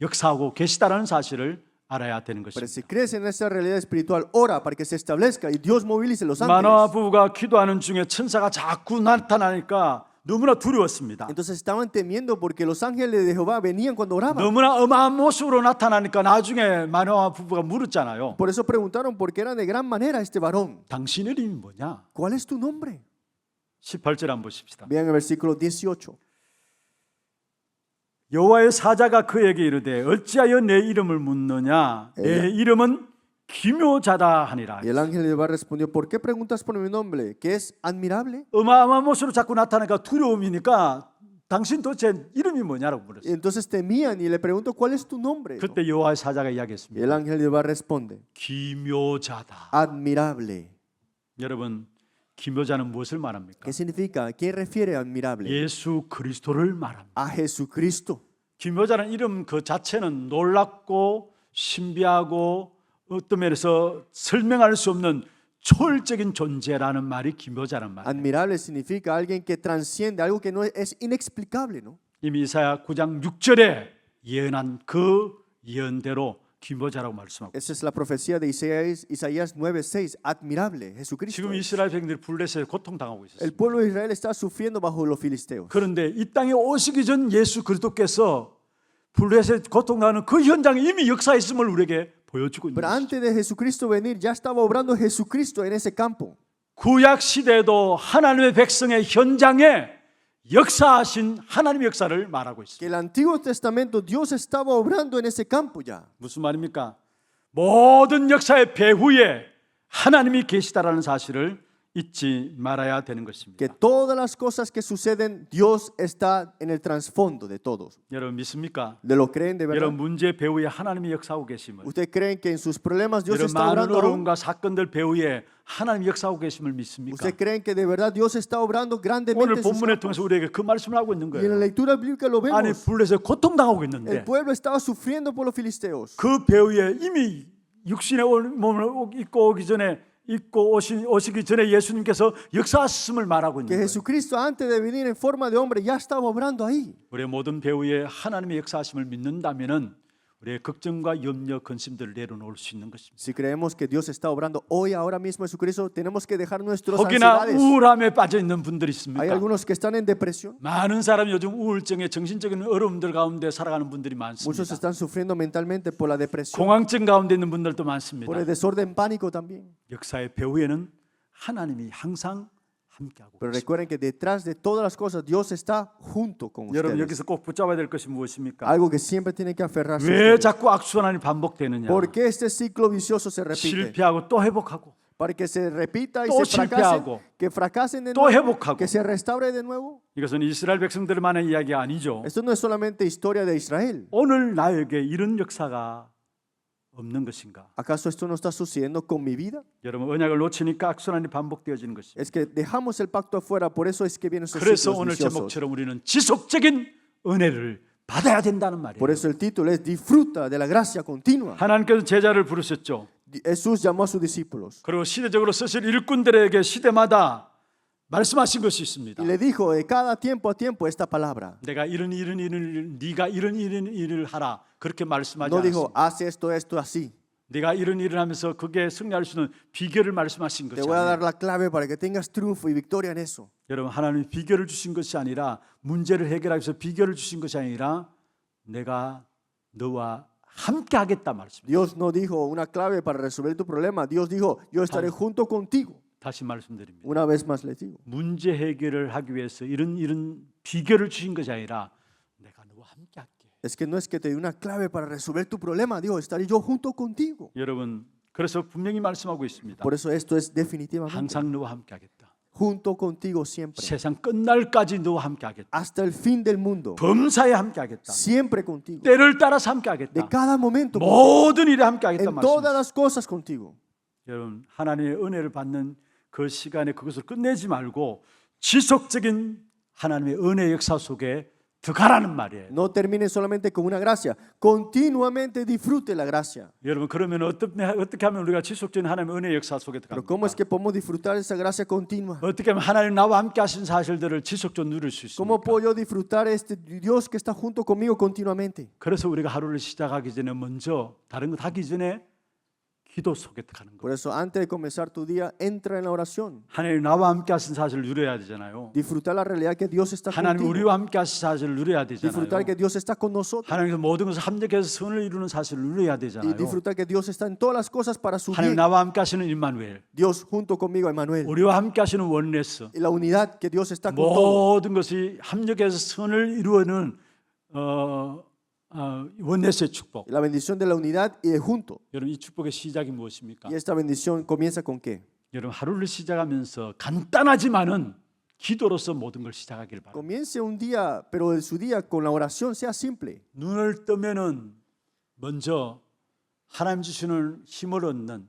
역사하고 계시다라는 사실을 알아야 되는 Pero si 것입니다. crees en esta realidad espiritual, ora para que se establezca y Dios movilice los 마노아 ángeles. 부부가 기도하는 중에 천사가 자꾸 나타나니까 너무나 두려웠습니다. Entonces estaban temiendo porque los ángeles de Jehová venían cuando oraban. 너무나 어마한 모습으로 나타나니까 나중에 마노아 부부가 물었잖아요. Por eso preguntaron por qué era de gran manera este varón. 당신의 이름이 뭐냐? ¿Cuál es tu nombre? 18절 한번 보십시다. Vean el versículo 18. 여호와의 사자가 그에게 이르되 어찌하여 내 이름을 묻느냐? 내 이름은 기묘자다 하니라. Y el ángel de Jehová respondió, ¿por qué preguntas por mi nombre? ¿Que es admirable? 어마어마한 모습으로 자꾸 나타나니까 두려움이니까 당신 도대체 이름이 뭐냐라고 Y 물었어요. entonces temían y le preguntó, ¿cuál es tu nombre? 그때 여호와의 사자가 Y 이야기했습니다. el ángel de Jehová responde, 기묘자다. admirable. 여러분, 기묘자는 무엇을 말합니까? ¿Qué significa? ¿A quién refiere admirable? 예수 그리스도를 말합니다. A Jesucristo. 기묘자는 이름 그 자체는 놀랍고 신비하고 어떤 면에서 설명할 수 없는 초월적인 존재라는 말이 기묘자란 말이에요. Admirable significa alguien que transciende, algo que no es inexplicable, ¿no? 이미 이사야 9장 6절에 예언한 그 예언대로 귀모자라고 말씀하고 Esa es la profecía de Isaías 9:6. Admirable, Jesucristo. 지금 이스라엘 백성들이 블레셋에 고통당하고 있었어요. El pueblo de Israel está sufriendo bajo los filisteos. 그런데 이 땅에 오시기 전 예수 그리스도께서 블레셋 고통당하는 그 현장에 이미 역사했음을 우리에게 보여주고 있는 Pero 것이죠. antes de Jesucristo venir, ya estaba obrando Jesucristo en ese campo. 구약 시대에도 하나님의 백성의 현장에 역사하신 하나님의 역사를 말하고 Que 있습니다. el Antiguo Testamento Dios estaba obrando en ese campo ya. 무슨 말입니까? 모든 역사의 배후에 하나님이 계시다라는 사실을 잊지 말아야 되는 것입니다. Que todas las cosas que suceden, Dios está en el trasfondo de todos. 여러분 믿습니까? ¿De lo creen de verdad? 여러분 문제 배후에 하나님이 역사하고 계심을, ¿Ustedes creen que en sus problemas Dios 여러분 está 많은 obrando aún? 어려움과 사건들 배후에 하나님이 역사하고 계심을 믿습니까? ¿Ustedes creen que de verdad Dios está obrando grandemente 오늘 en sus 본문을 campos? 통해서 우리에게 그 말씀을 하고 있는 Y en la 거예요. lectura bíblica lo 아니 vemos. 블레셋 고통당하고 El 있는데 pueblo estaba sufriendo por los filisteos. 그 배후에 이미 육신의 몸을 입고 오시기 전에 예수님께서 역사하심을 말하고 있는 Que 거예요. Jesucristo antes de venir en forma de hombre ya estaba obrando ahí. 우리의 모든 배후에 하나님의 역사하심을 믿는다면은 우리의 걱정과 염려, 근심들을 내려놓을 수 있는 것입니다. Si creemos que Dios está obrando hoy, ahora mismo en Jesucristo, tenemos que dejar nuestras 혹이나 ansiedades. 우울함에 빠져 있는 분들이 Hay 있습니까? algunos que están en depresión. 많은 사람이 요즘 우울증에 정신적인 어려움들 가운데 살아가는 분들이 Muchos 많습니다. están sufriendo mentalmente por la depresión, 공황증 가운데 있는 분들도 많습니다. por el desorden pánico también. 역사의 배후에는 하나님이 항상 함께하고 Pero 계십니다. recuerden que detrás de todas las cosas, Dios está junto con 여러분 ustedes. 여기서 꼭 붙잡아야 될 것이 무엇입니까? Algo que siempre tienen que aferrarse. 왜 ustedes. 자꾸 악순환이 반복되느냐? ¿Por qué este ciclo vicioso se repite? 실패하고 또 회복하고 Para que se repita y 또 se fracasen, 실패하고, que fracasen de 또 nuevo, 회복하고. que se restaure de nuevo. 이것은 이스라엘 백성들만의 이야기가 아니죠. Esto no es solamente historia de Israel. 오늘 나에게 이런 역사가 없는 것인가? ¿Acaso esto no está sucediendo con mi vida? 여러분 언약을 놓치니까 악순환이 반복되어지는 것입니다. Es que dejamos el pacto afuera, por eso es que vienen esos 그래서 ciclos 오늘 viciosos. 제목처럼 우리는 지속적인 은혜를 받아야 된다는 말이에요. Por eso el título es Disfruta de la gracia continua. 하나님께서 제자를 부르셨죠. Jesús llamó a sus discípulos 그리고 시대적으로 쓰실 일꾼들에게 시대마다 말씀하신 것이 있습니다. y le dijo de cada tiempo a tiempo esta palabra. 내가 이런 일을 네가 이런 일을 하라 그렇게 말씀하지 No dijo, 않았습니다. haz esto, esto, así. 네가 이런 일을 하면서 그게 승리할 수 있는 비결을 말씀하신 Te 것이 voy a dar 아니에요. la clave para que tengas triunfo y victoria en eso. 여러분 하나님이 비결을 주신 것이 아니라 문제를 해결하기 위해서 비결을 주신 것이 아니라 내가 너와 함께 하겠다 말씀입니다. Dios no dijo una clave para resolver tu problema. Dios dijo, yo estaré junto contigo. 다시 말씀드립니다. Una vez más les digo. 문제 해결을 하기 위해서 이런 비결을 주신 것이 아니라 내가 너와 함께 할게. Es que no es que te dé una clave para resolver tu problema. Dijo, estaré yo junto contigo. 여러분 그래서 분명히 말씀하고 있습니다. Por eso esto es definitivamente 항상 너와 함께 하겠다. junto contigo siempre. 세상 끝날까지 너와 함께 하겠다. Hasta el fin del mundo. 범사에 함께 하겠다. Siempre contigo. 때를 따라서 함께 De 하겠다. cada momento. 모든 일에 함께 하겠다 En todas 말씀입니다. las cosas contigo. 여러분 하나님의 은혜를 받는 그 시간에 그것을 끝내지 말고 지속적인 하나님의 은혜 역사 속에 들어가라는 말이에요. No termine solamente con una gracia. Continuamente disfrute la gracia. 여러분 그러면 어떻게 하면 우리가 지속적인 하나님의 은혜 역사 속에 Pero ¿cómo es 들어갑니까? que podemos disfrutar esa gracia continua? 어떻게 하면 하나님 나와 함께 하신 사실들을 지속적으로 누릴 수 ¿Cómo 있습니까? puedo yo disfrutar este Dios que está junto conmigo continuamente? 그래서 우리가 하루를 시작하기 전에 먼저 다른 것 하기 전에 기도 속에 들어가는 Por 거예요. eso, antes de comenzar tu día, entra en la oración. 하나님 나와 함께 하신 사실을 누려야 되잖아요. Disfrutar la realidad que Dios está 하나님 contigo. 우리와 함께 하신 사실을 누려야 Disfrutar que 되잖아요. Dios está con nosotros. 하나님께서 모든 것을 합력해서 선을 이루는 사실을 누려야 Y 되잖아요. disfrutar que Dios está en todas las cosas para su 하나님 bien. 나와 함께 하시는 임마누엘, Dios junto conmigo, Emmanuel. 우리와 함께 하시는 원네스, Y la unidad que Dios está con todos. 모든 것이 합력해서 선을 이루는 원네스의 축복. Y la bendición de la unidad y de junto. 여러분 이 축복의 시작이 무엇입니까? Y esta bendición comienza con qué? 여러분 하루를 시작하면서 간단하지만은 기도로서 모든 걸 시작하기를 바랍니다. Comience un día, pero de su día con la oración sea simple. 눈을 뜨면은 먼저 하나님 주시는 힘을 얻는,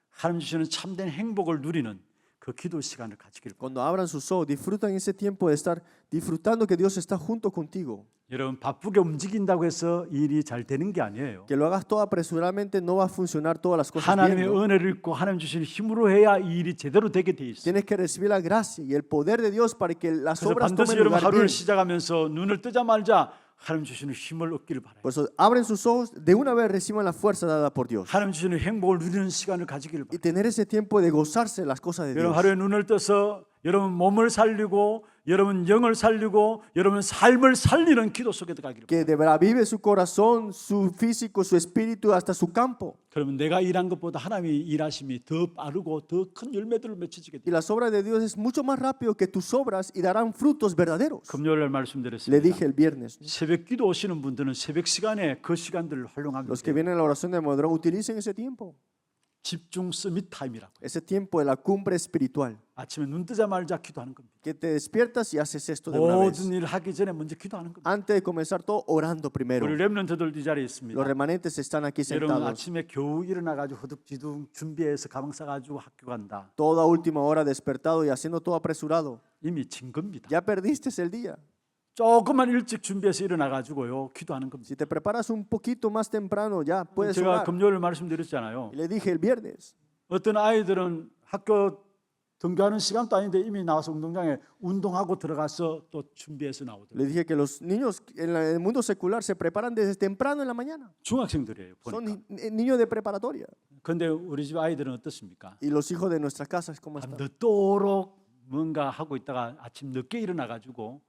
하나님 주시는 참된 행복을 누리는 그 기도 시간을 가지기를 바랍니다. Cuando abran sus ojos, disfrutan ese tiempo de estar disfrutando que Dios está junto contigo. 여러분 바쁘게 움직인다고 해서 일이 잘 되는 게 아니에요. Que lo hagas todo apresuradamente no va a funcionar todas las cosas 하나님의 bien, ¿no? 은혜를 입고 하나님 주시는 힘으로 해야 이 일이 제대로 되게 돼 있어요. Tienes que recibir la gracia y el poder de Dios para que las 그래서 obras 반드시 tomen 여러분 lugar 하루를 bien. 시작하면서 눈을 뜨자마자 하나님 주시는 힘을 얻기를 바라요. Por eso abren sus ojos, de una vez reciban la fuerza dada por Dios. 하나님 주시는 행복을 누리는 시간을 가지기를 Y 바라요. tener ese tiempo de gozarse las cosas de 여러분 Dios. 하루에 눈을 떠서 여러분 몸을 살리고 여러분 영을 살리고 여러분 삶을 살리는 기도 속에 들어가기를 바라요. Que de verdad vive su corazón, su físico, su espíritu, hasta su campo. 그러면 내가 일한 것보다 하나님이 일하심이 더 빠르고 더 큰 열매들을 맺혀지게 Y 돼요. las obras de Dios es mucho más rápido que tus obras y darán frutos verdaderos. 금요일 날 Le 말씀드렸습니다. dije el viernes. 새벽 기도 오시는 분들은 새벽 시간에 그 시간들을 활용하면 Los que 돼요. vienen a la oración de Modrón, utilicen ese tiempo. 집중 서밋 타임이라고. Ese tiempo de la cumbre espiritual. 아침에 눈 뜨자마자 기도하는 겁니다. Que te despiertas y haces esto de una vez. 모든 일 하기 전에 먼저 기도하는 겁니다. Antes de comenzar todo, orando primero. 우리 렘넌트들도 이 자리에 있습니다. Los remanentes están aquí 여러분 sentados. 아침에 겨우 일어나가지고 허둥지둥 준비해서 가방 싸가지고 학교 간다. Toda última hora despertado y haciendo todo apresurado. 이미 진 겁니다. Ya perdiste el día. 조금만 일찍 준비해서 일어나가지고요 기도하는 겁니다. Si te preparas un poquito más temprano, ya puedes 제가 orar. 금요일 말씀드렸잖아요. Y le dije el viernes. 어떤 아이들은 학교 등교하는 시간도 아닌데 이미 나와서 운동장에 운동하고 들어가서 또 준비해서 나오더라고요. Le dije que los niños en el mundo secular se preparan desde temprano en la mañana. 중학생들이에요. Son 보니까. niños de preparatoria. 그런데 우리 집 아이들은 어떻습니까? Y los hijos de nuestras casas, ¿cómo están? 늦도록 뭔가 하고 있다가 아침 늦게 일어나가지고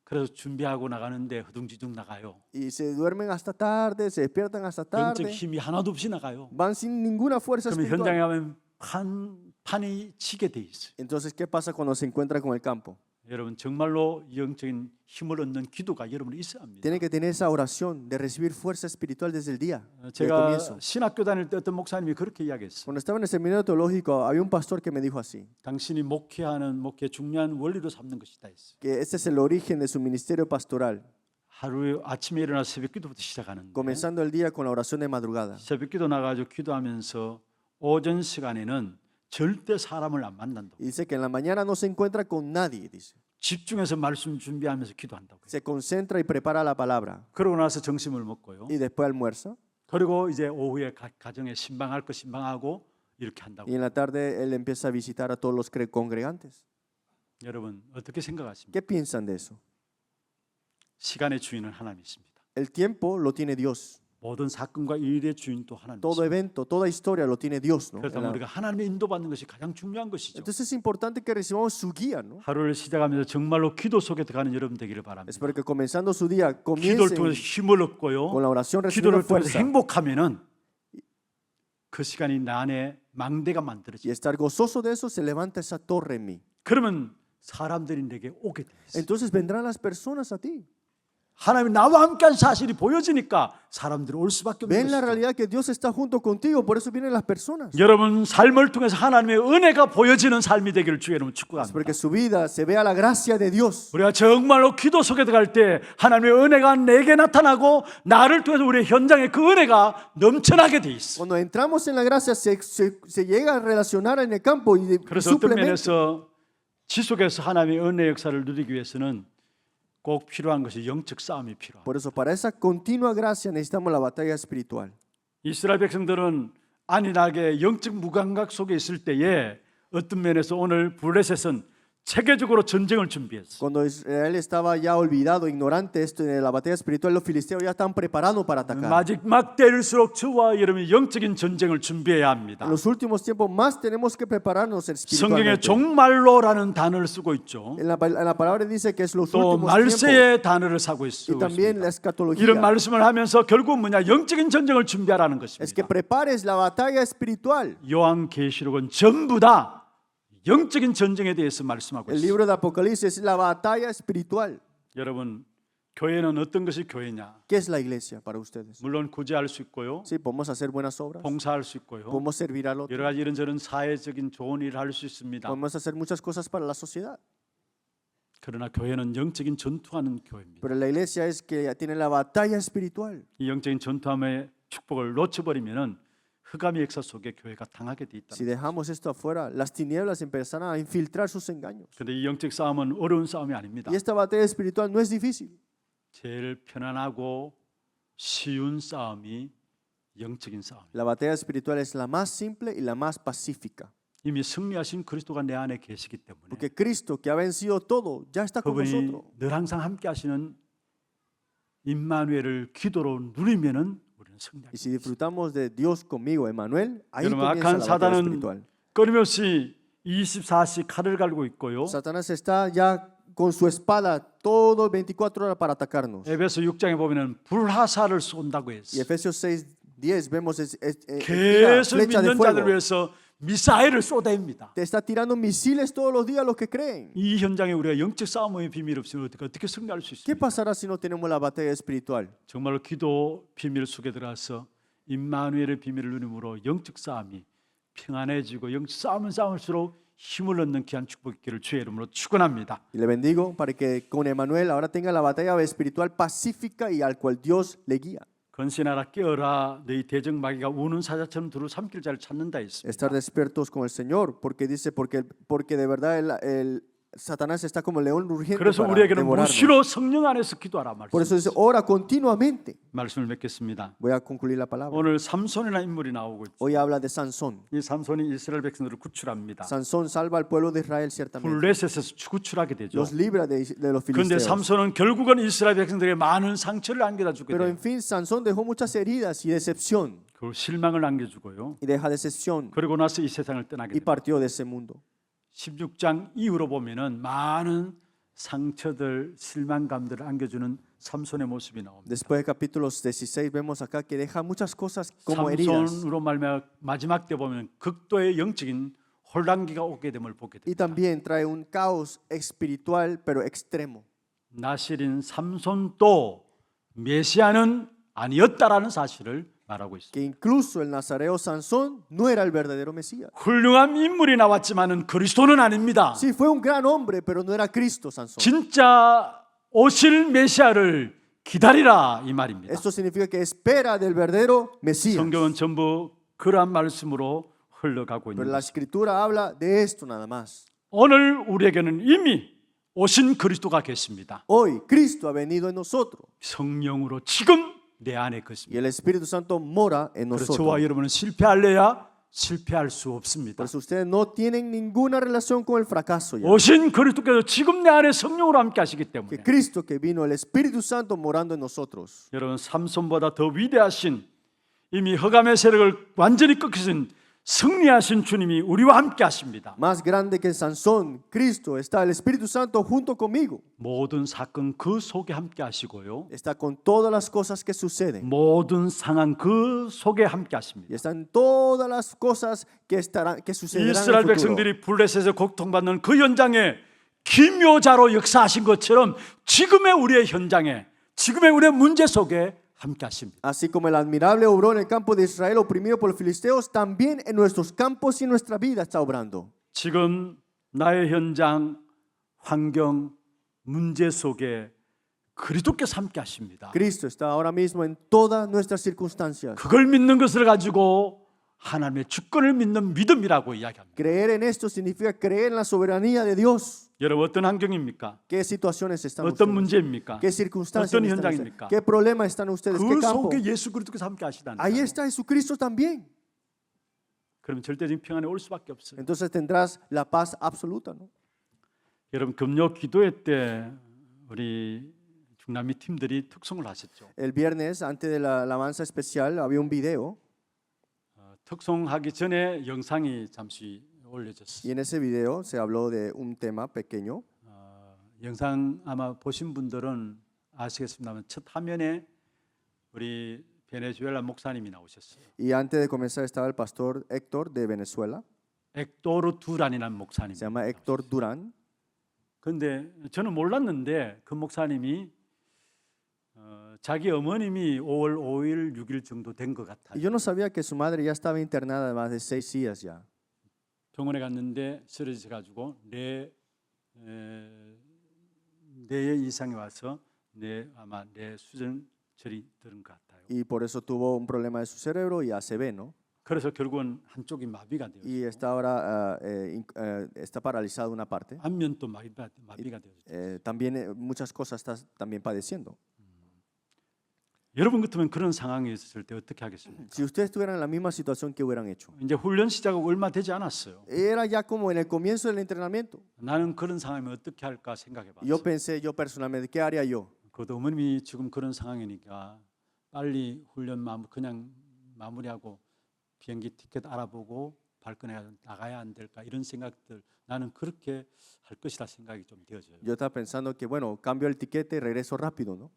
그래서 준비하고 나가는데 허둥지둥 나가요. Y se duermen hasta tarde, se despiertan hasta 영적 tarde. 힘이 하나도 없이 나가요. Van sin ninguna fuerza 그러면 현장에 espiritual. 가면 판이 치게 돼 있어요. Entonces, ¿qué pasa cuando se encuentra con el campo? 여러분 정말로 영적인 힘을 얻는 기도가 여러분이 있어야 합니다. Tiene que tener esa oración de recibir fuerza espiritual desde el día, del 제가 comienzo. 신학교 다닐 때 어떤 목사님이 그렇게 이야기했어요. Cuando estaba en el seminario teológico, había un pastor que me dijo así, 당신이 목회하는 목회 중요한 원리로 삼는 것이다 했어요. que este es el origen de su ministerio pastoral, 하루에 아침에 일어나 새벽기도부터 시작하는데 comenzando el día con la oración de madrugada. 새벽기도 나가지고 기도하면서 오전 시간에는 절대 사람을 안 만난다고. Y dice que en la mañana no se encuentra con nadie, dice. 집중해서 말씀 준비하면서 기도한다고. Se concentra y prepara la palabra. 그러고 나서 점심을 먹고요. Y después almuerza. 그리고 이제 오후에 가정에 신방할 거 신방하고 이렇게 한다고. Y en la tarde él empieza a visitar a todos los congregantes. 여러분 어떻게 생각하십니까? ¿Qué piensan de eso? 시간의 주인은 하나님이십니다. El tiempo lo tiene Dios. 모든 사건과 일의 주인도 Todo 하나님이십니다. evento, toda historia lo tiene Dios, ¿no? 그렇다면 우리가 하나님의 인도받는 것이 가장 중요한 것이죠. Entonces es importante que recibamos su guía, ¿no? 하루를 시작하면서 정말로 기도 속에 들어가는 여러분 되기를 바랍니다. Espero que comenzando su día 기도를 comiencen 통해서 힘을 얻고요. con la oración recibiendo 기도를 통해서 fuerza 행복하면은 그 시간이 나 안에 망대가 y 만들어져요. estar gozoso de eso, se levanta esa torre en mí. 그러면 사람들이 내게 오게 돼 있어요. Entonces vendrán las personas a ti. 하나님이 나와 함께한 사실이 보여지니까 사람들이 올 수밖에 없는 Ven la 것이죠. realidad que Dios está junto contigo, por eso vienen las personas. 여러분 삶을 통해서 하나님의 은혜가 보여지는 삶이 되기를 주의 이름으로 축복합니다. Porque su vida se vea la gracia de Dios. 우리가 정말로 기도 속에 들어갈 때 하나님의 은혜가 내게 나타나고 나를 통해서 우리의 현장에 그 은혜가 넘쳐나게 돼 있어. Cuando entramos en la gracia, se llega a relacionar en el campo y 그래서 어떤 suplemente. 면에서 지속해서 하나님의 은혜 역사를 누리기 위해서는 꼭 필요한 것이 영적 싸움이 필요합니다. Por eso, para esa continua gracia necesitamos la batalla espiritual. 이스라엘 백성들은 안일하게 영적 무감각 속에 있을 때에 어떤 면에서 오늘 블레셋은 체계적으로 전쟁을 준비했어. Cuando Israel estaba ya olvidado, ignorante esto de la batalla espiritual, los filisteos ya están preparando para atacar. 마지막 때일수록 저와 여러분이 영적인 전쟁을 준비해야 합니다. En los últimos tiempos más tenemos que prepararnos 성경에 espiritualmente. 종말로라는 단어를 쓰고 있죠. En la palabra dice que es los 또 últimos tiempos 말세의 단어를 쓰고 y 있습니다. también la escatología. 이런 말씀을 하면서 결국 뭐냐 영적인 전쟁을 준비하라는 Es que 것입니다. prepares la batalla espiritual. 요한계시록은 전부 다 영적인 전쟁에 대해서 말씀하고 El 있습니다. libro de Apocalipsis es la batalla espiritual. 여러분 교회는 어떤 것이 교회냐? ¿Qué es la iglesia para ustedes? 물론 구제할 수 있고요, Sí, podemos hacer buenas obras, 봉사할 수 있고요, podemos servir al otro, 여러 가지 이런저런 사회적인 좋은 일을 할 수 있습니다. podemos hacer muchas cosas para la sociedad. 그러나 교회는 영적인 전투하는 교회입니다. Pero la iglesia es que tiene la batalla espiritual. 이 영적인 전투함의 축복을 놓쳐버리면은 흑암의 역사 속에 교회가 당하게 돼 있다. Si dejamos esto afuera, las tinieblas empezarán a infiltrar sus engaños. 그런데 이 영적 싸움은 어려운 싸움이 아닙니다. Y esta batalla espiritual no es difícil. 제일 편안하고 쉬운 싸움이 영적인 싸움. La batalla espiritual es la más simple y la más pacífica. 이미 승리하신 그리스도가 내 안에 계시기 때문에 Porque Cristo, que ha vencido todo, ya está con 그분이 nosotros. 늘 항상 함께 하시는 임마누엘을 기도로 누리면은 우리는 Y 승리하게 si 됩니다. disfrutamos de Dios conmigo, Emmanuel, ahí 여러분, comienza 악한 la batalla 사단은 espiritual. 끊임없이 24시 칼을 갈고 있고요. Satanás está ya con su espada todo 24 horas para atacarnos. 에베소 6장에 보면은 불화살을 쏜다고 Y 했어요. Efesios 6:10 vemos tira 계속 flecha de 믿는 fuego. 자들을 위해서 미사일을 쏟아냅니다. Te está tirando misiles todos los días a los que creen. 이 현장에 우리가 영적 싸움의 비밀 없으면 어떻게 승리할 수 ¿Qué 있습니까? pasará si no tenemos la batalla espiritual? 정말로 기도 비밀 속에 들어가서 임마누엘의 비밀을 누림으로 영적 싸움이 평안해지고 영적 싸움은 싸울수록 힘을 얻는 귀한 축복의 길을 주의 이름으로 축원합니다. Y le bendigo para que con Emmanuel ahora tenga la batalla espiritual pacífica y al cual Dios le guía. 건신하라 깨어라 너희 대적 마귀가 우는 사자처럼 두루 삼킬 자를 찾는다 했습니다. Estar despiertos con el Señor, porque dice, porque de verdad el Satanás está como león rugiente 그래서 para 우리에게는 devorarnos. 무시로 성령 안에서 기도하라 Por eso dice, ora continuamente. 말씀을 맺겠습니다. Voy a concluir la palabra. 오늘 삼손이라는 인물이 나오고 있죠. Hoy habla de Sansón. 이 삼손이 이스라엘 백성들을 구출합니다. Sansón salva al pueblo de Israel ciertamente. 블레셋에서 구출하게 되죠. Los libra de los 그런데 filisteos. 삼손은 결국은 이스라엘 백성들에게 많은 상처를 안겨다 주게 Pero 돼요. en fin, Sansón dejó muchas heridas y decepción. 그 실망을 안겨주고요. Y deja decepción 그리고 나서 이 세상을 떠나게 y 돼요. partió de ese mundo. 16장 이후로 보면은 많은 상처들, 실망감들을 안겨주는 삼손의 모습이 나옵니다. Después del capítulo 16 vemos acá que deja muchas cosas como heridas. 삼손으로 말미암아 마지막 때 보면 극도의 영적인 혼란기가 오게 됨을 보게 Y 됩니다. también trae un caos espiritual pero extremo. 나실인 삼손도 메시아는 아니었다라는 사실을 말하고 있습니다. Que incluso el nazareo Sansón no era el verdadero Mesías. 훌륭한 인물이 나왔지만은 그리스도는 아닙니다. Sí, fue un gran hombre, pero no era Cristo Sansón. 진짜 오실 메시아를 기다리라 이 말입니다. Esto significa que espera del verdadero Mesías. 성경은 전부 그러한 말씀으로 흘러가고 Pero 있는 la 것입니다. escritura habla de esto nada más. 오늘 우리에게는 이미 오신 그리스도가 계십니다. Hoy Cristo ha venido en nosotros 성령으로 지금 내 안에 y 계십니다. el Espíritu Santo mora en 그래서 nosotros. 저와 여러분은 실패할래야 실패할 수 없습니다. Por eso ustedes no tienen ninguna relación con el fracaso ya. 오신 그리스도께서 지금 내 안에 성령으로 함께 하시기 Que 때문에 Cristo que vino, el Espíritu Santo morando en nosotros. 여러분 삼손보다 더 위대하신 이미 흑암의 세력을 완전히 꺾으신 승리하신 주님이 우리와 함께 하십니다. Más grande que Sansón, Cristo, está el Espíritu Santo junto conmigo. 모든 사건 그 속에 함께 하시고요. Está con todas las cosas que suceden. 모든 상황 그 속에 함께 Y 하십니다. están todas las cosas que sucederán en 이스라엘 el futuro. 백성들이 블레셋에서 고통받는 그 현장에 기묘자로 역사하신 것처럼 지금의 우리의 현장에 지금의 우리의 문제 속에 함께 하십니다. Así como el admirable obró en el campo de Israel oprimido por los filisteos, también en nuestros campos y en nuestra vida está obrando. 지금 나의 현장, 환경, 문제 속에 그리스도께서 함께 하십니다. Cristo está ahora mismo en todas nuestras circunstancias. 그걸 믿는 것을 가지고 하나님의 주권을 믿는 믿음이라고 이야기합니다. Creer en esto significa creer en la soberanía de Dios. 여러분 어떤 환경입니까? ¿Qué situaciones están 어떤 ustedes? 문제입니까? ¿Qué circunstancias 어떤 están ustedes? 현장입니까? ¿Qué problemas están ustedes? ¿Qué 그 campo? 속에 예수 그리스도께서 함께 하시다는 Ahí 거예요. está Jesucristo también. 그럼 절대적인 평안이 올 수밖에 없어요. Entonces tendrás la paz absoluta, ¿no? 여러분 금요 기도회 때 우리 중남미 팀들이 특송을 하셨죠. El viernes, antes de la alabanza especial, había un video 특송하기 전에 영상이 잠시 y 올려졌어요. en ese video se habló de un tema pequeño. 영상 아마 보신 분들은 아시겠습니다만 첫 화면에 우리 베네수엘라 목사님이 나오셨어요. Y antes de comenzar estaba el pastor Héctor de Venezuela. 엑도르 두란이라는 목사님. Se llama Héctor Durán. 그런데 저는 몰랐는데 그 목사님이 자기 어머님이 5월 5일, 6일 정도 된 것 Y 같아요. yo no sabía que su madre ya estaba internada más de 6 días ya. 병원에 갔는데 쓰러져 가지고 뇌에 이상이 와서 아마 뇌 수전절이 들은 것 같아요. Y por eso tuvo un problema de su cerebro y ACV, ¿no? 그래서 결국은 한쪽이 마비가 되었어요. Y está ahora está paralizada una parte. 안면도 마비가 되었어요. También muchas cosas está también padeciendo. 여러분 같으면 그런 상황에 있었을 때 어떻게 하겠습니까? Si ustedes estuvieran en la misma situación, ¿qué hubieran hecho? 이제 훈련 시작하고 얼마 되지 않았어요. Era ya como en el comienzo del entrenamiento. 나는 그런 상황이면 어떻게 할까 생각해 Yo 봤어요. pensé, yo personalmente, ¿qué haría yo? 그것도 어머님이 지금 그런 상황이니까 빨리 훈련 그냥 마무리하고 비행기 티켓 알아보고 발권해 나가야 안 될까 이런 생각들 나는 그렇게 할 것이라 생각이 좀 되어져요. Yo estaba pensando que, bueno, cambio el tiquete y regreso rápido, ¿no?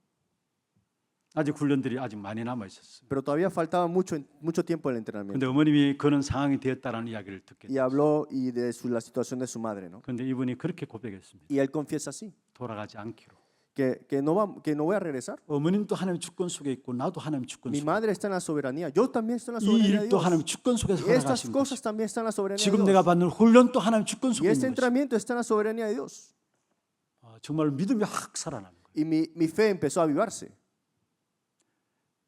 아직 훈련들이 아직 많이 남아 있었어요. Pero todavía faltaba mucho tiempo del entrenamiento. 근데 어머님이 그런 상황이 되었다는 이야기를 듣게 Y 됐어요. habló la situación de su madre, ¿no? 근데 이분이 그렇게 고백했습니다. Y él confiesa así, 돌아가지 않기로. que no voy a regresar. 어머님도 하나님 주권 속에 있고 나도 하나님 주권 Mi 속에. madre está en la soberanía, yo también estoy en la 이 soberanía de 일도 하나님 Dios. 주권 속에서 Y estas 허락하신 cosas 것이. también están en la soberanía de 지금 내가 Dios. 받는 훈련도 하나님 주권 Y 속에 este 있는 것이. entrenamiento está en la soberanía de Dios. 정말 믿음이 확 살아나는 거예요. Y mi fe empezó a avivarse.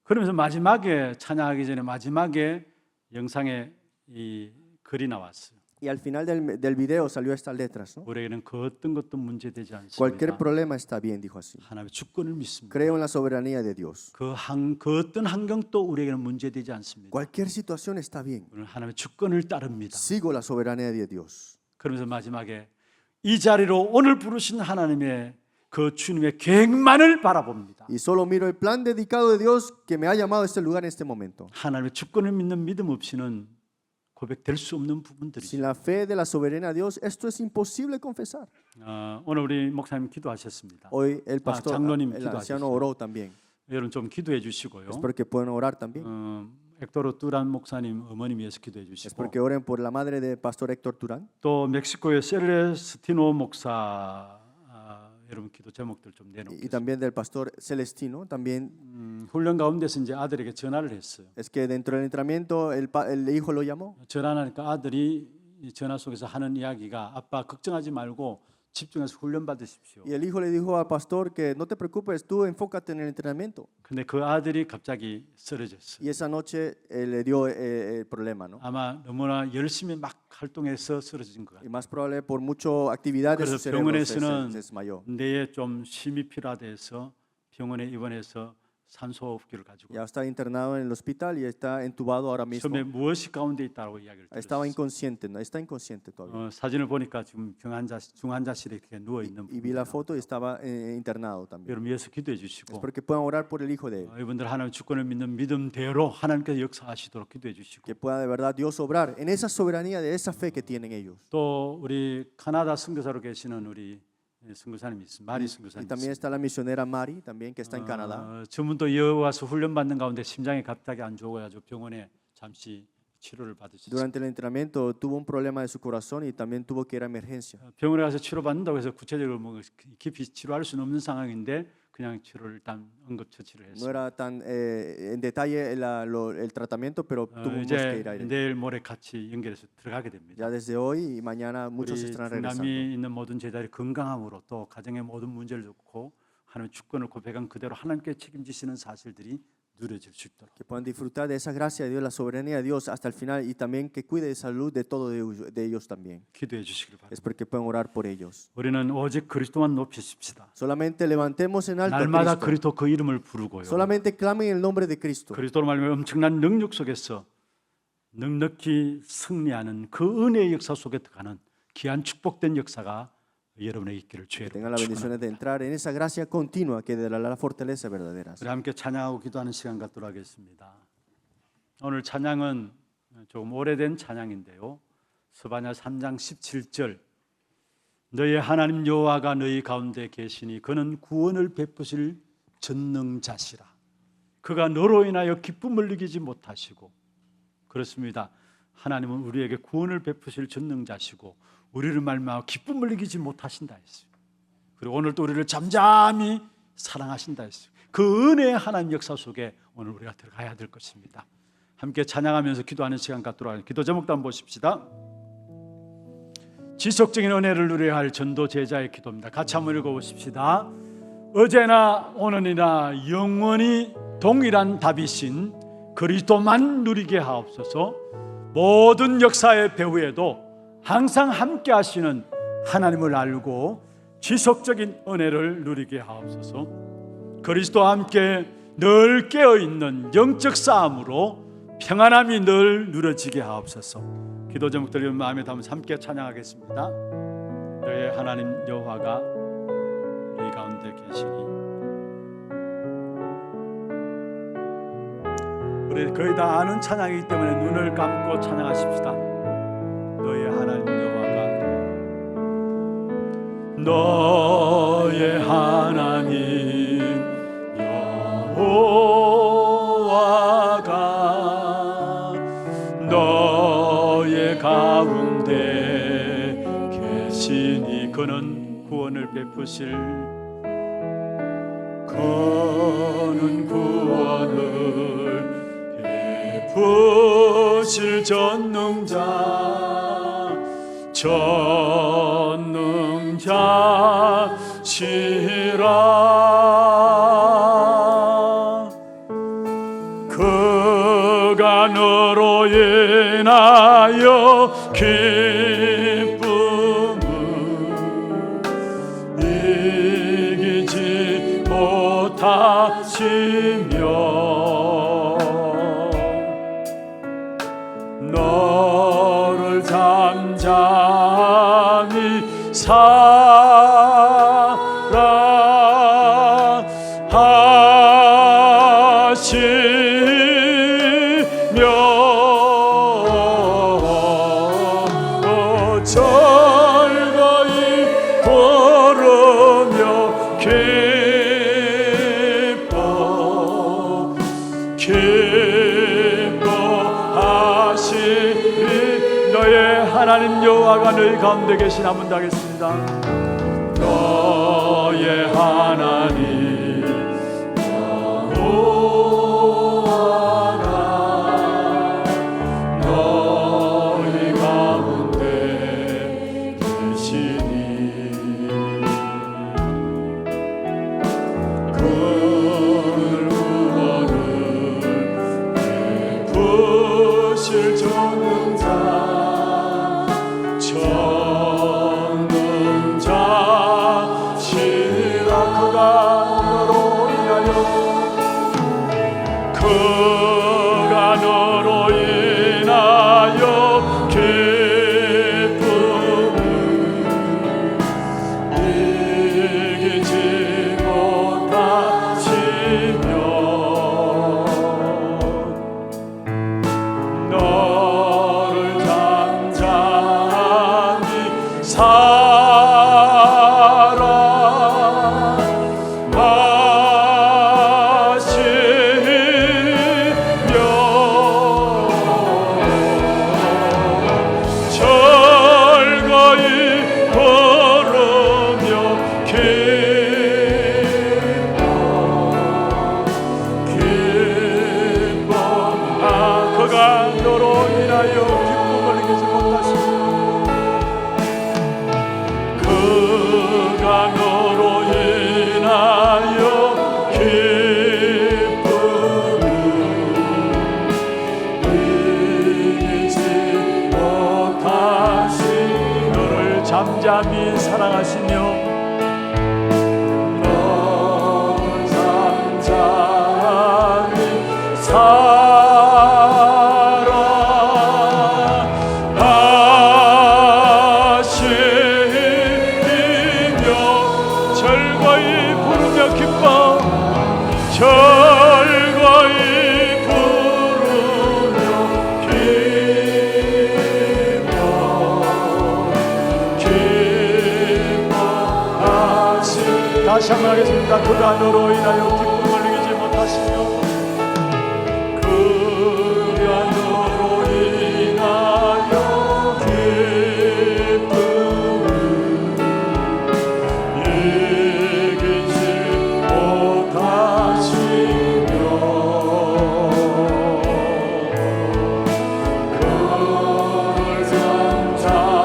그러면서 마지막에 찬양하기 전에 마지막에 영상에 이 글이 나왔어요. Y al final del video salió estas letras, ¿no? 우리에게는 그 어떤 것도 문제되지 Cualquier 않습니다. problema está bien, dijo así. 하나님의 주권을 믿습니다. Creo en la soberanía de Dios. 그 어떤 환경도 우리에게는 문제되지 않습니다. Cualquier situación está bien. 우리는 하나님의 주권을 따릅니다. Sigo la soberanía de Dios. 그러면서 마지막에 이 자리로 오늘 부르신 하나님의 그 주님의 계획만을 바라봅니다. Y solo miro el plan dedicado de Dios que me ha llamado a este lugar en este momento. 하나님의 주권을 믿는 믿음 없이는 고백될 수 없는 부분들이죠. Sin la fe de la soberanía de Dios, esto es imposible confesar. 오늘 우리 목사님 기도하셨습니다. Hoy el pastor, 장로님 el 기도하셨어요. anciano oró también. 여러분 좀 기도해 주시고요. Espero que puedan orar también. 엑도로 뚜란 목사님 어머님 위해서 기도해 주시고 Espero que oren por la madre del pastor Héctor Turán. 또 멕시코의 셀레스티노 목사 여러분 기도 제목들 좀 Y 내놓겠습니다. también del pastor Celestino. También 훈련 가운데서 이제 아들에게 전화를 했어요. es que dentro del entrenamiento el hijo lo llamó. 전화하니까 아들이 이 전화 속에서 하는 이야기가 아빠 걱정하지 말고 집중해서 훈련 받으십시오. Y el hijo le dijo al pastor que no te preocupes, tú enfócate en el entrenamiento. 근데 그 아들이 갑자기 쓰러졌어요. Y esa noche le dio el problema, ¿no? 아마 너무나 열심히 막 활동해서 쓰러진 것 Y 같아요. más probable por mucha actividad de su 그래서 cerebro se 병원에서는 desmayó. 뇌에 좀 힘이 필요하대서 병원에 입원해서 산소호흡기를 가지고 Ya está internado en el hospital y está entubado ahora mismo. 처음에 무엇이 가운데 있다고 이야기를 Estaba 들었어요. inconsciente, ¿no? Está inconsciente todavía. 사진을 보니까 지금 중환자실에 이렇게 누워 있는 Y vi la foto y estaba internado también. 여러분 위해서 기도해 주시고 Espero que puedan orar por el hijo de él. 이분들 하나님 주권을 믿는 믿음대로 하나님께서 역사하시도록 기도해 주시고 Que pueda de verdad Dios obrar en esa soberanía de esa fe que tienen ellos. 또 우리 카나다 선교사로 계시는 우리 선교사님이 있습니다. 마리 Y 선교사님 también está la misionera Mari, también que está en Canadá. 저분도 여기 와서 훈련 받는 가운데 심장이 갑자기 안 좋아가지고 병원에 잠시 치료를 받으셨어요. Durante el entrenamiento tuvo un problema de su corazón y también tuvo que ir a emergencia. 병원에 가서 치료 받는다고 해서 구체적으로 뭐 깊이 치료할 수는 없는 상황인데 그냥 치료를 일단 응급처치를 No 했어요. era tan en detalle el tratamiento, pero tuvimos que 이제 ir a él. 내일 모레 같이 연결해서 들어가게 됩니다. Ya desde hoy y mañana muchos 우리 estarán regresando. 중남미 있는 모든 제자들이 건강함으로 또 가정의 모든 문제를 놓고 하나님 주권을 고백한 그대로 하나님께 책임지시는 사실들이 누려질 수 있도록 Que puedan disfrutar de esa gracia de Dios, la soberanía de Dios hasta el final y también que cuide de salud de todos de ellos también. 기도해 주시길 바랍니다. Espero que puedan orar por ellos. 우리는 오직 그리스도만 높이십시다. Solamente levantemos en alto a 날마다 Cristo. 그리스도 그 이름을 부르고요. Solamente clamen el nombre de Cristo. 그리스도로 말미암아 엄청난 능력 속에서 넉넉히 승리하는 그 은혜의 역사 속에 들어가는 귀한 축복된 역사가 여러분의 있기를 Que 주의로 tengan las bendiciones de entrar en esa gracia continua que dará la fortaleza verdadera. 우리 함께 찬양하고 기도하는 시간 갖도록 하겠습니다. 오늘 찬양은 조금 오래된 찬양인데요. 스바냐 3장 17절 너의 하나님 여호와가 너희 가운데 계시니 그는 구원을 베푸실 전능자시라. 그가 너로 인하여 기쁨을 느끼지 못하시고 그렇습니다. 하나님은 우리에게 구원을 베푸실 전능자시고 우리를 말미암아 기쁨을 느끼지 못하신다 했어요. 그리고 오늘 또 우리를 잠잠히 사랑하신다 했어요. 그 은혜의 하나님 역사 속에 오늘 우리가 들어가야 될 것입니다. 함께 찬양하면서 기도하는 시간 갖도록 하겠습니다. 기도 제목도 한번 보십시다. 지속적인 은혜를 누려야 할 전도 제자의 기도입니다. 같이 한번 읽어보십시다. 어제나 오늘이나 영원히 동일한 답이신 그리스도만 누리게 하옵소서. 모든 역사의 배후에도 항상 함께 하시는 하나님을 알고 지속적인 은혜를 누리게 하옵소서. 그리스도와 함께 늘 깨어있는 영적 싸움으로 평안함이 늘 누려지게 하옵소서. 기도 제목들 마음에 담아서 함께 찬양하겠습니다. 너의 하나님 여호와가 너희 가운데 계시니 우리 거의 다 아는 찬양이기 때문에 눈을 감고 찬양하십시다. 너의 하나님 여호와가, 너의 하나님 여호와가 너의 가운데 계시니 그는 구원을 베푸실, 그는 구원을 베푸실 전능자시라. 그가 너로 인하여 기쁨을 이기지 못하시며 너를 잠잠히 사랑하시며 즐거이 부르며 기뻐하시리. 너의 하나님 여호와가 너희 가운데 계신 한번 더 하겠습니다. 너의 하나님 여호와가 너희 가운데 계시니 그를 구원을 베푸실 전능자시라. 그가 너로 인하여, 그가 너로 인하여 기쁨을 이기지 못하시며 너를 잠잠히 잠잠히 사랑하시며 너를 잠잠히 사랑하시며 즐거이 부르며 기뻐 즐거이 부르며 다시 한번 하겠습니다. 그가 너로 인하여 기쁨을 이기지 못하시며 그가 너로 인하여 기쁨을 이기지 못하시며 그를 잠잠히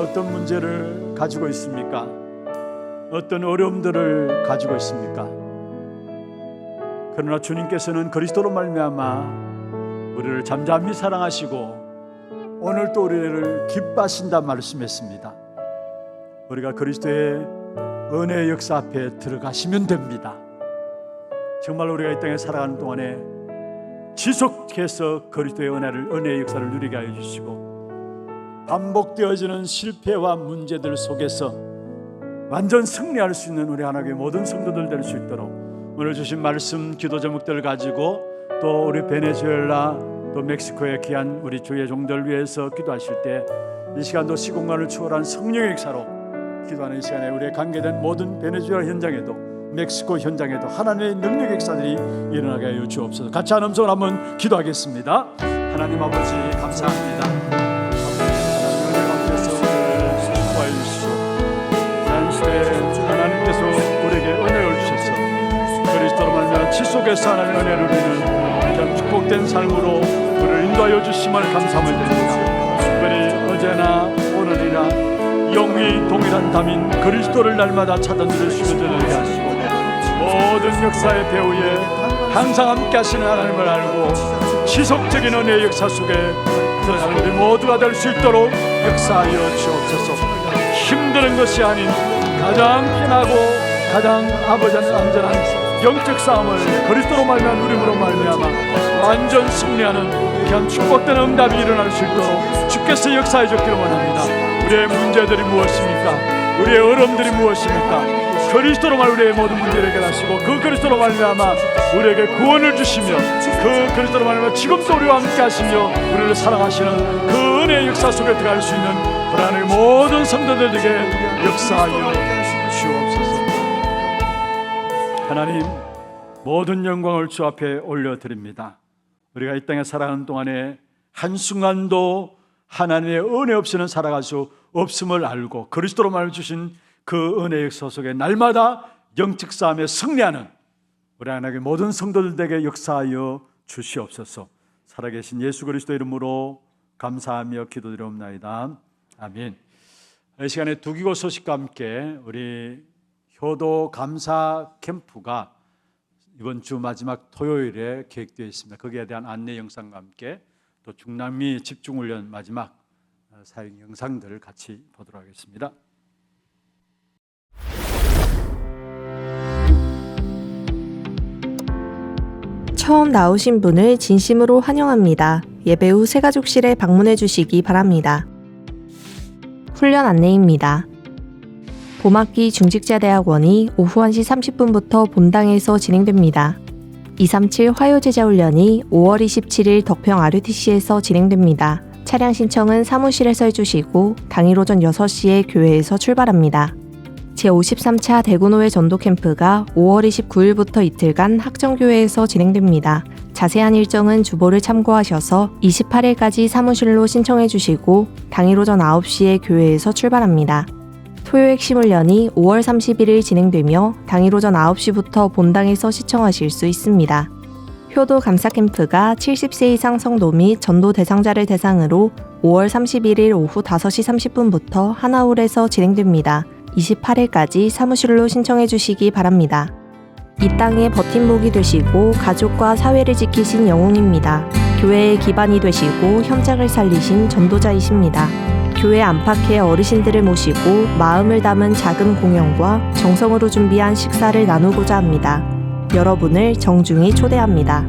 어떤 문제를 가지고 있습니까? 어떤 어려움들을 가지고 있습니까? 그러나 주님께서는 그리스도로 말미암아 우리를 잠잠히 사랑하시고 오늘 또 우리를 기뻐하신다 말씀했습니다. 우리가 그리스도의 은혜의 역사 앞에 들어가시면 됩니다. 정말 우리가 이 땅에 살아가는 동안에 지속해서 그리스도의 은혜의 역사를 누리게 하여 주시고 반복되어지는 실패와 문제들 속에서 완전 승리할 수 있는 우리 하나님의 모든 성도들 될 수 있도록 오늘 주신 말씀 기도 제목들을 가지고 또 우리 베네수엘라 또 멕시코의 귀한 우리 주의 종들 위해서 기도하실 때 이 시간도 시공간을 초월한 성령의 역사로 기도하는 이 시간에 우리의 관계된 모든 베네수엘라 현장에도 멕시코 현장에도 하나님의 능력의 역사들이 일어나게 하여 주옵소서. 같이 한 음성을 한번 기도하겠습니다. 하나님 아버지 감사합니다. 하나님께서 우리를 축복하여 주시고 이 시대에 하나님께서 우리에게 은혜를 주셔서 그리스도로 말미암아 지속해서 하나님의 은혜를 누리는 참 축복된 삶으로 우리를 인도하여 주심을 감사함을 드립니다. 특별히 어제나 오늘이나 영이 동일한 담인 그리스도를 날마다 찾아 들으시며 들리게 하시고 모든 역사의 배후에 항상 함께 하시는 하나님을 알고 지속적인 은혜의 역사 속에 들어가는 우리 모두가 될 수 있도록 역사하여 주옵소서. 힘드는 것이 아닌 가장 편하고 가장 아버지는 안전한 영적 싸움을 그리스도로 말미암아 누림으로 말미암아 완전 승리하는 귀한 축복된 응답이 일어날 수 있도록 주께서 역사해 주기를 원합니다. 우리의 문제들이 무엇입니까? 우리의 어려움들이 무엇입니까? 그리스도로 말 우리의 모든 문제를 해결하시고 그 그리스도로 말미암아 우리에게 구원을 주시며 그 그리스도로 말미암아 지금도 우리와 함께 하시며 우리를 사랑하시는 그 은혜의 역사 속에 들어갈 수 있는 하나님의 모든 성도들에게 역사하여 주옵소서. 하나님 모든 영광을 주 앞에 올려드립니다. 우리가 이 땅에 살아가는 동안에 한순간도 하나님의 은혜 없이는 살아갈 수 없음을 알고 그리스도로 말해 주신 그 은혜의 역사 속에 날마다 영적 싸움에 승리하는 우리 하나님의 모든 성도들에게 역사하여 주시옵소서. 살아계신 예수 그리스도 이름으로 감사하며 기도드리옵나이다. 아멘. 이 시간에 두기고 소식과 함께 우리 효도 감사 캠프가 이번 주 마지막 토요일에 계획되어 있습니다. 거기에 대한 안내 영상과 함께 또 중남미 집중훈련 마지막 사역 영상들을 같이 보도록 하겠습니다. 처음 나오신 분을 진심으로 환영합니다. 예배 후 새가족실에 방문해 주시기 바랍니다. 훈련 안내입니다. 봄학기 중직자대학원이 오후 1시 30분부터 본당에서 진행됩니다. 237 화요제자훈련이 5월 27일 덕평 RUTC에서 진행됩니다. 차량 신청은 사무실에서 해주시고 당일 오전 6시에 교회에서 출발합니다. 제53차 대구노회 전도캠프가 5월 29일부터 이틀간 학정교회에서 진행됩니다. 자세한 일정은 주보를 참고하셔서 28일까지 사무실로 신청해 주시고 당일 오전 9시에 교회에서 출발합니다. 토요 핵심훈련이 5월 31일 진행되며 당일 오전 9시부터 본당에서 시청하실 수 있습니다. 효도 감사 캠프가 70세 이상 성도 및 전도 대상자를 대상으로 5월 31일 오후 5시 30분부터 하나홀에서 진행됩니다. 28일까지 사무실로 신청해 주시기 바랍니다. 이 땅의 버팀목이 되시고 가족과 사회를 지키신 영웅입니다. 교회의 기반이 되시고 현장을 살리신 전도자이십니다. 교회 안팎의 어르신들을 모시고 마음을 담은 작은 공연과 정성으로 준비한 식사를 나누고자 합니다. 여러분을 정중히 초대합니다.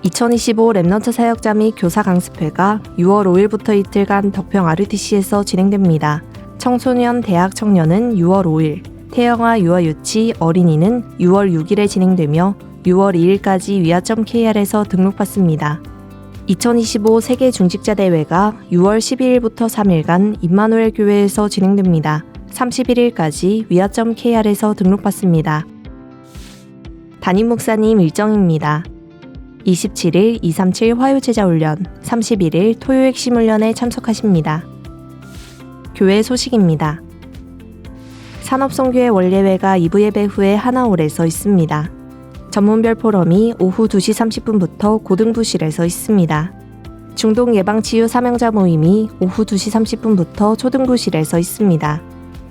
2025 랩넌트 사역자 및 교사 강습회가 6월 5일부터 이틀간 덕평 RUTC에서 진행됩니다. 청소년, 대학 청년은 6월 5일, 태영아, 유아유치, 어린이는 6월 6일에 진행되며 6월 2일까지 위아.kr에서 등록받습니다. 2025 세계 중직자 대회가 6월 12일부터 3일간 임마누엘 교회에서 진행됩니다. 31일까지 위아.kr에서 등록받습니다. 담임 목사님 일정입니다. 27일 237 화요제자훈련, 31일 토요 핵심훈련에 참석하십니다. 교회 소식입니다. 산업선교회 원례회가 2부 예배 후에 하나홀에서 있습니다. 전문별 포럼이 오후 2시 30분부터 고등부실에서 있습니다. 중동예방치유 사명자 모임이 오후 2시 30분부터 초등부실에서 있습니다.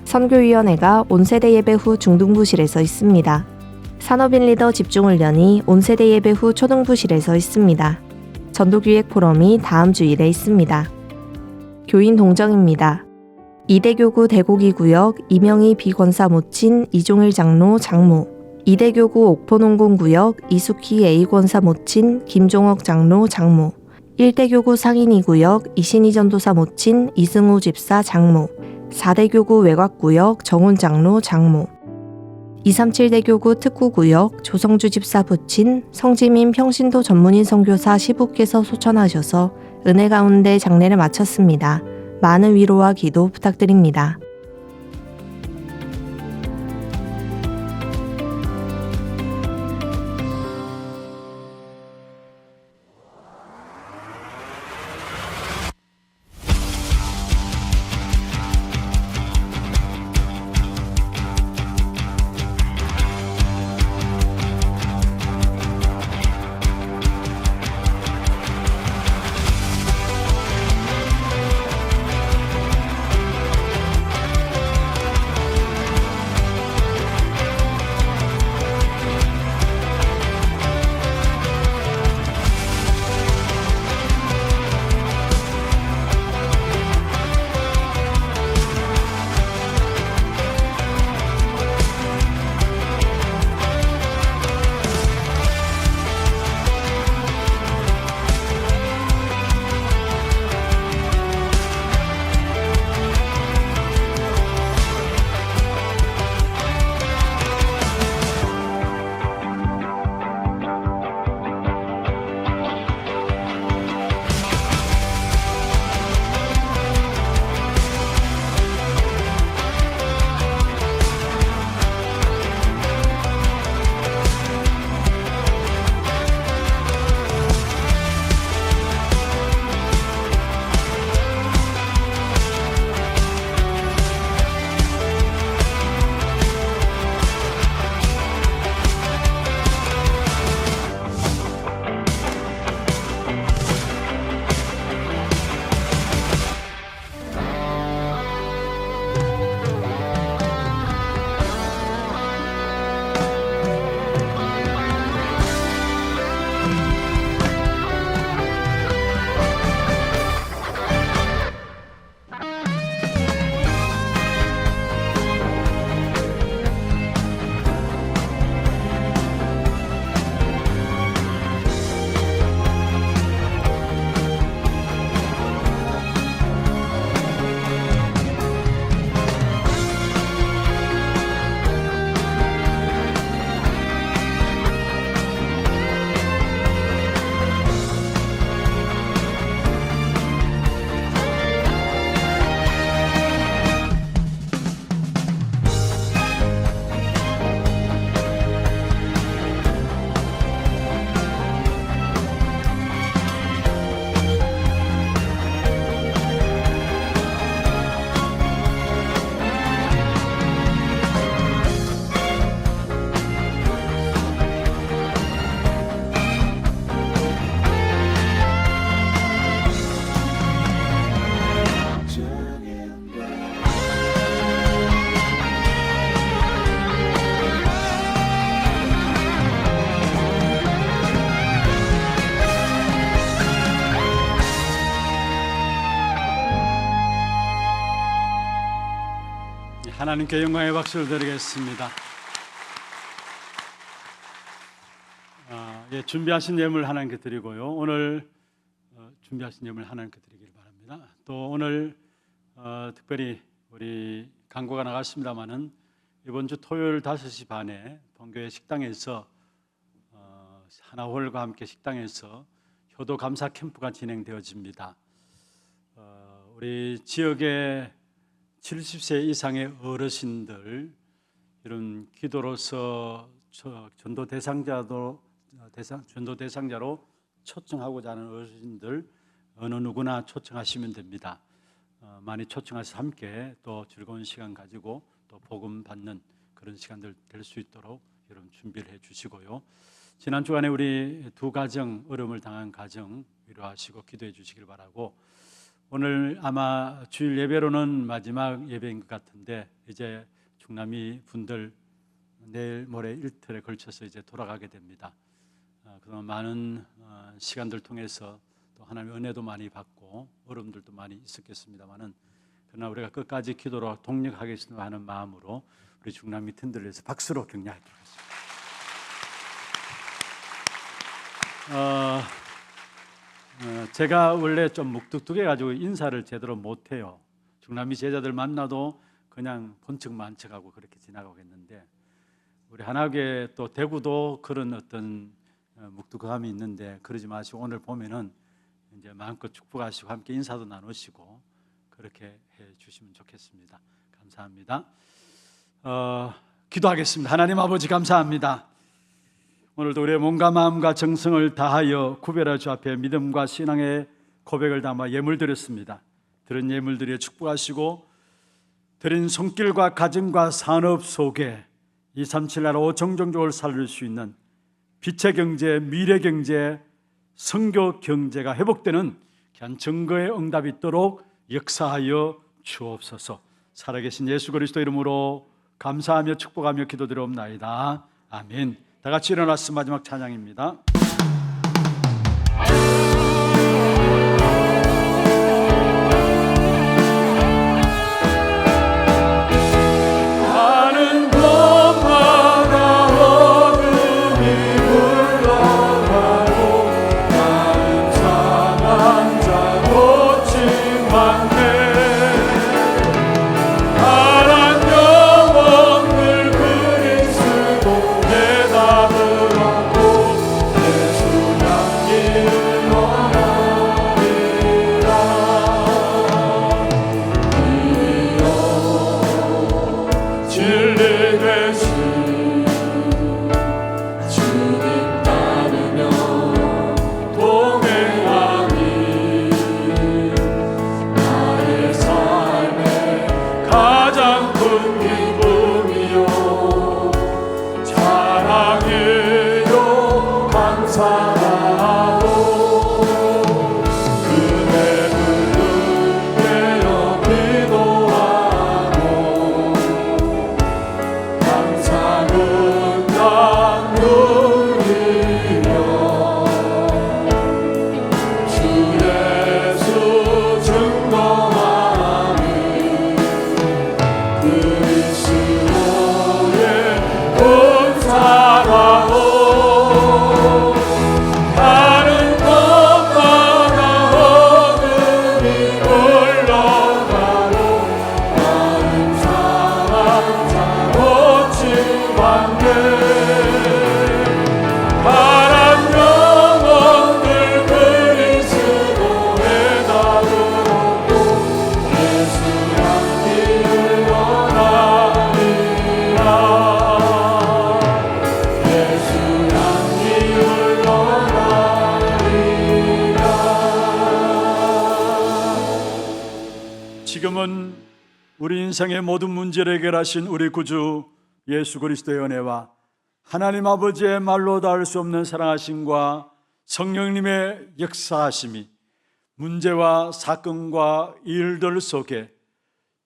선교위원회가 온세대 예배 후 중등부실에서 있습니다. 산업인 리더 집중훈련이 온세대 예배 후 초등부실에서 있습니다. 전도기획 포럼이 다음 주일에 있습니다. 교인 동정입니다. 이대교구 대고기구역 이명희 비권사 모친 이종일 장로 장모, 이대교구 옥포농공구역 이숙희 A권사 모친 김종옥 장로 장모, 1대교구 상인이구역 이신희 전도사 모친 이승우 집사 장모, 4대교구 외곽구역 정훈 장로 장모, 237대교구 특구구역 조성주 집사 부친 성지민 평신도 전문인 선교사 시부께서 소천하셔서 은혜 가운데 장례를 마쳤습니다. 많은 위로와 기도 부탁드립니다. 하나님께 영광의 박수를 드리겠습니다. 준비하신 예물 하나님께 드리고요. 오늘 준비하신 예물 하나님께 드리길 바랍니다. 또 오늘 특별히 우리 광고가 나갔습니다마는 이번 주 토요일 5시 반에 본교회 식당에서 하나홀과 함께 식당에서 효도 감사 캠프가 진행되어집니다. 우리 지역의 70세 이상의 어르신들, 이런 기도로서 전도 대상자로 초청하고자 하는 어르신들 어느 누구나 초청하시면 됩니다. 많이 초청하셔서 함께 또 즐거운 시간 가지고 또 복음 받는 그런 시간들 될 수 있도록 여러분 준비를 해 주시고요. 지난 주간에 우리 두 가정, 어려움을 당한 가정 위로하시고 기도해 주시길 바라고, 오늘 아마 주일 예배로는 마지막 예배인 것 같은데 이제 중남미 분들 내일 모레 이틀에 걸쳐서 이제 돌아가게 됩니다. 그동안 많은 시간들 통해서 또 하나님의 은혜도 많이 받고 어려움들도 많이 있었겠습니다만은, 그러나 우리가 끝까지 기도로 동력하겠습니다 하는 마음으로 우리 중남미 팀들에서 박수로 격려하도록 하겠습니다. 제가 원래 좀 묵뚝뚝해가지고 인사를 제대로 못해요. 중남미 제자들 만나도 그냥 본척만 척하고 그렇게 지나가고 했는데, 우리 하나교회 또 대구도 그런 어떤 묵뚝함이 있는데 그러지 마시고 오늘 보면은 이제 마음껏 축복하시고 함께 인사도 나누시고 그렇게 해 주시면 좋겠습니다. 감사합니다. 기도하겠습니다. 하나님 아버지 감사합니다. 오늘도 우리의 몸과 마음과 정성을 다하여 구별할 주 앞에 믿음과 신앙의 고백을 담아 예물 드렸습니다. 드린 예물들이 축복하시고 드린 손길과 가정과 산업 속에 237 나라 오정종족을 살릴 수 있는 빛의 경제, 미래 경제, 선교 경제가 회복되는 귀한 증거의 응답이 있도록 역사하여 주옵소서. 살아계신 예수 그리스도 이름으로 감사하며 축복하며 기도드리옵나이다. 아멘. 다 같이 일어나서 마지막 찬양입니다. 가는 곳마다 어둠이 물러가고 나는 상한 자 고침 받네. 파란 영혼들 그리스도 대답을 하고 예수 향기를 원하리라. 진리 되신 주님 따르며 동행하니 나의 삶의 가장 큰 기쁨이요 자랑이요 감사하고 그대 부른 깨어 기도하고 감사는 강물이며 주 예수 증거하니 그리스도의 은사라오. 가는 곳마다 어둠이 흘러가고 나는 상한 자 고침 받네. 파란 영혼들 그리스도의 답을 얻고 예수 향기를 원하리라. 예수 향기를 원하리라. 지금은 우리 인생의 모든 문제를 해결하신 우리 구주 예수 그리스도의 은혜와 하나님 아버지의 말로 닿을 수 없는 사랑하심과 성령님의 역사하심이 문제와 사건과 일들 속에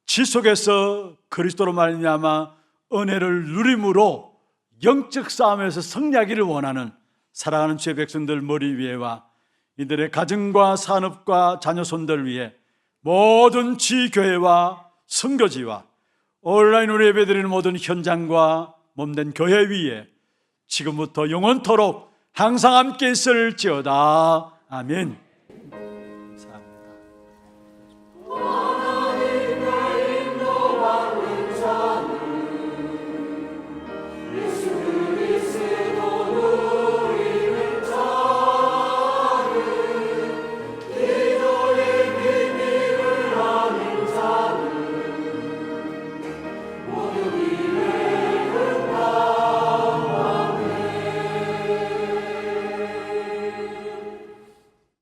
지속해서 그리스도로 말미암아 은혜를 누림으로 영적 싸움에서 승리하기를 원하는 사랑하는 주의 백성들 머리 위에와 이들의 가정과 산업과 자녀손들 위해 모든 지교회와 선교지와 온라인으로 예배드리는 모든 현장과 몸된 교회 위에 지금부터 영원토록 항상 함께 있을지어다. 아멘.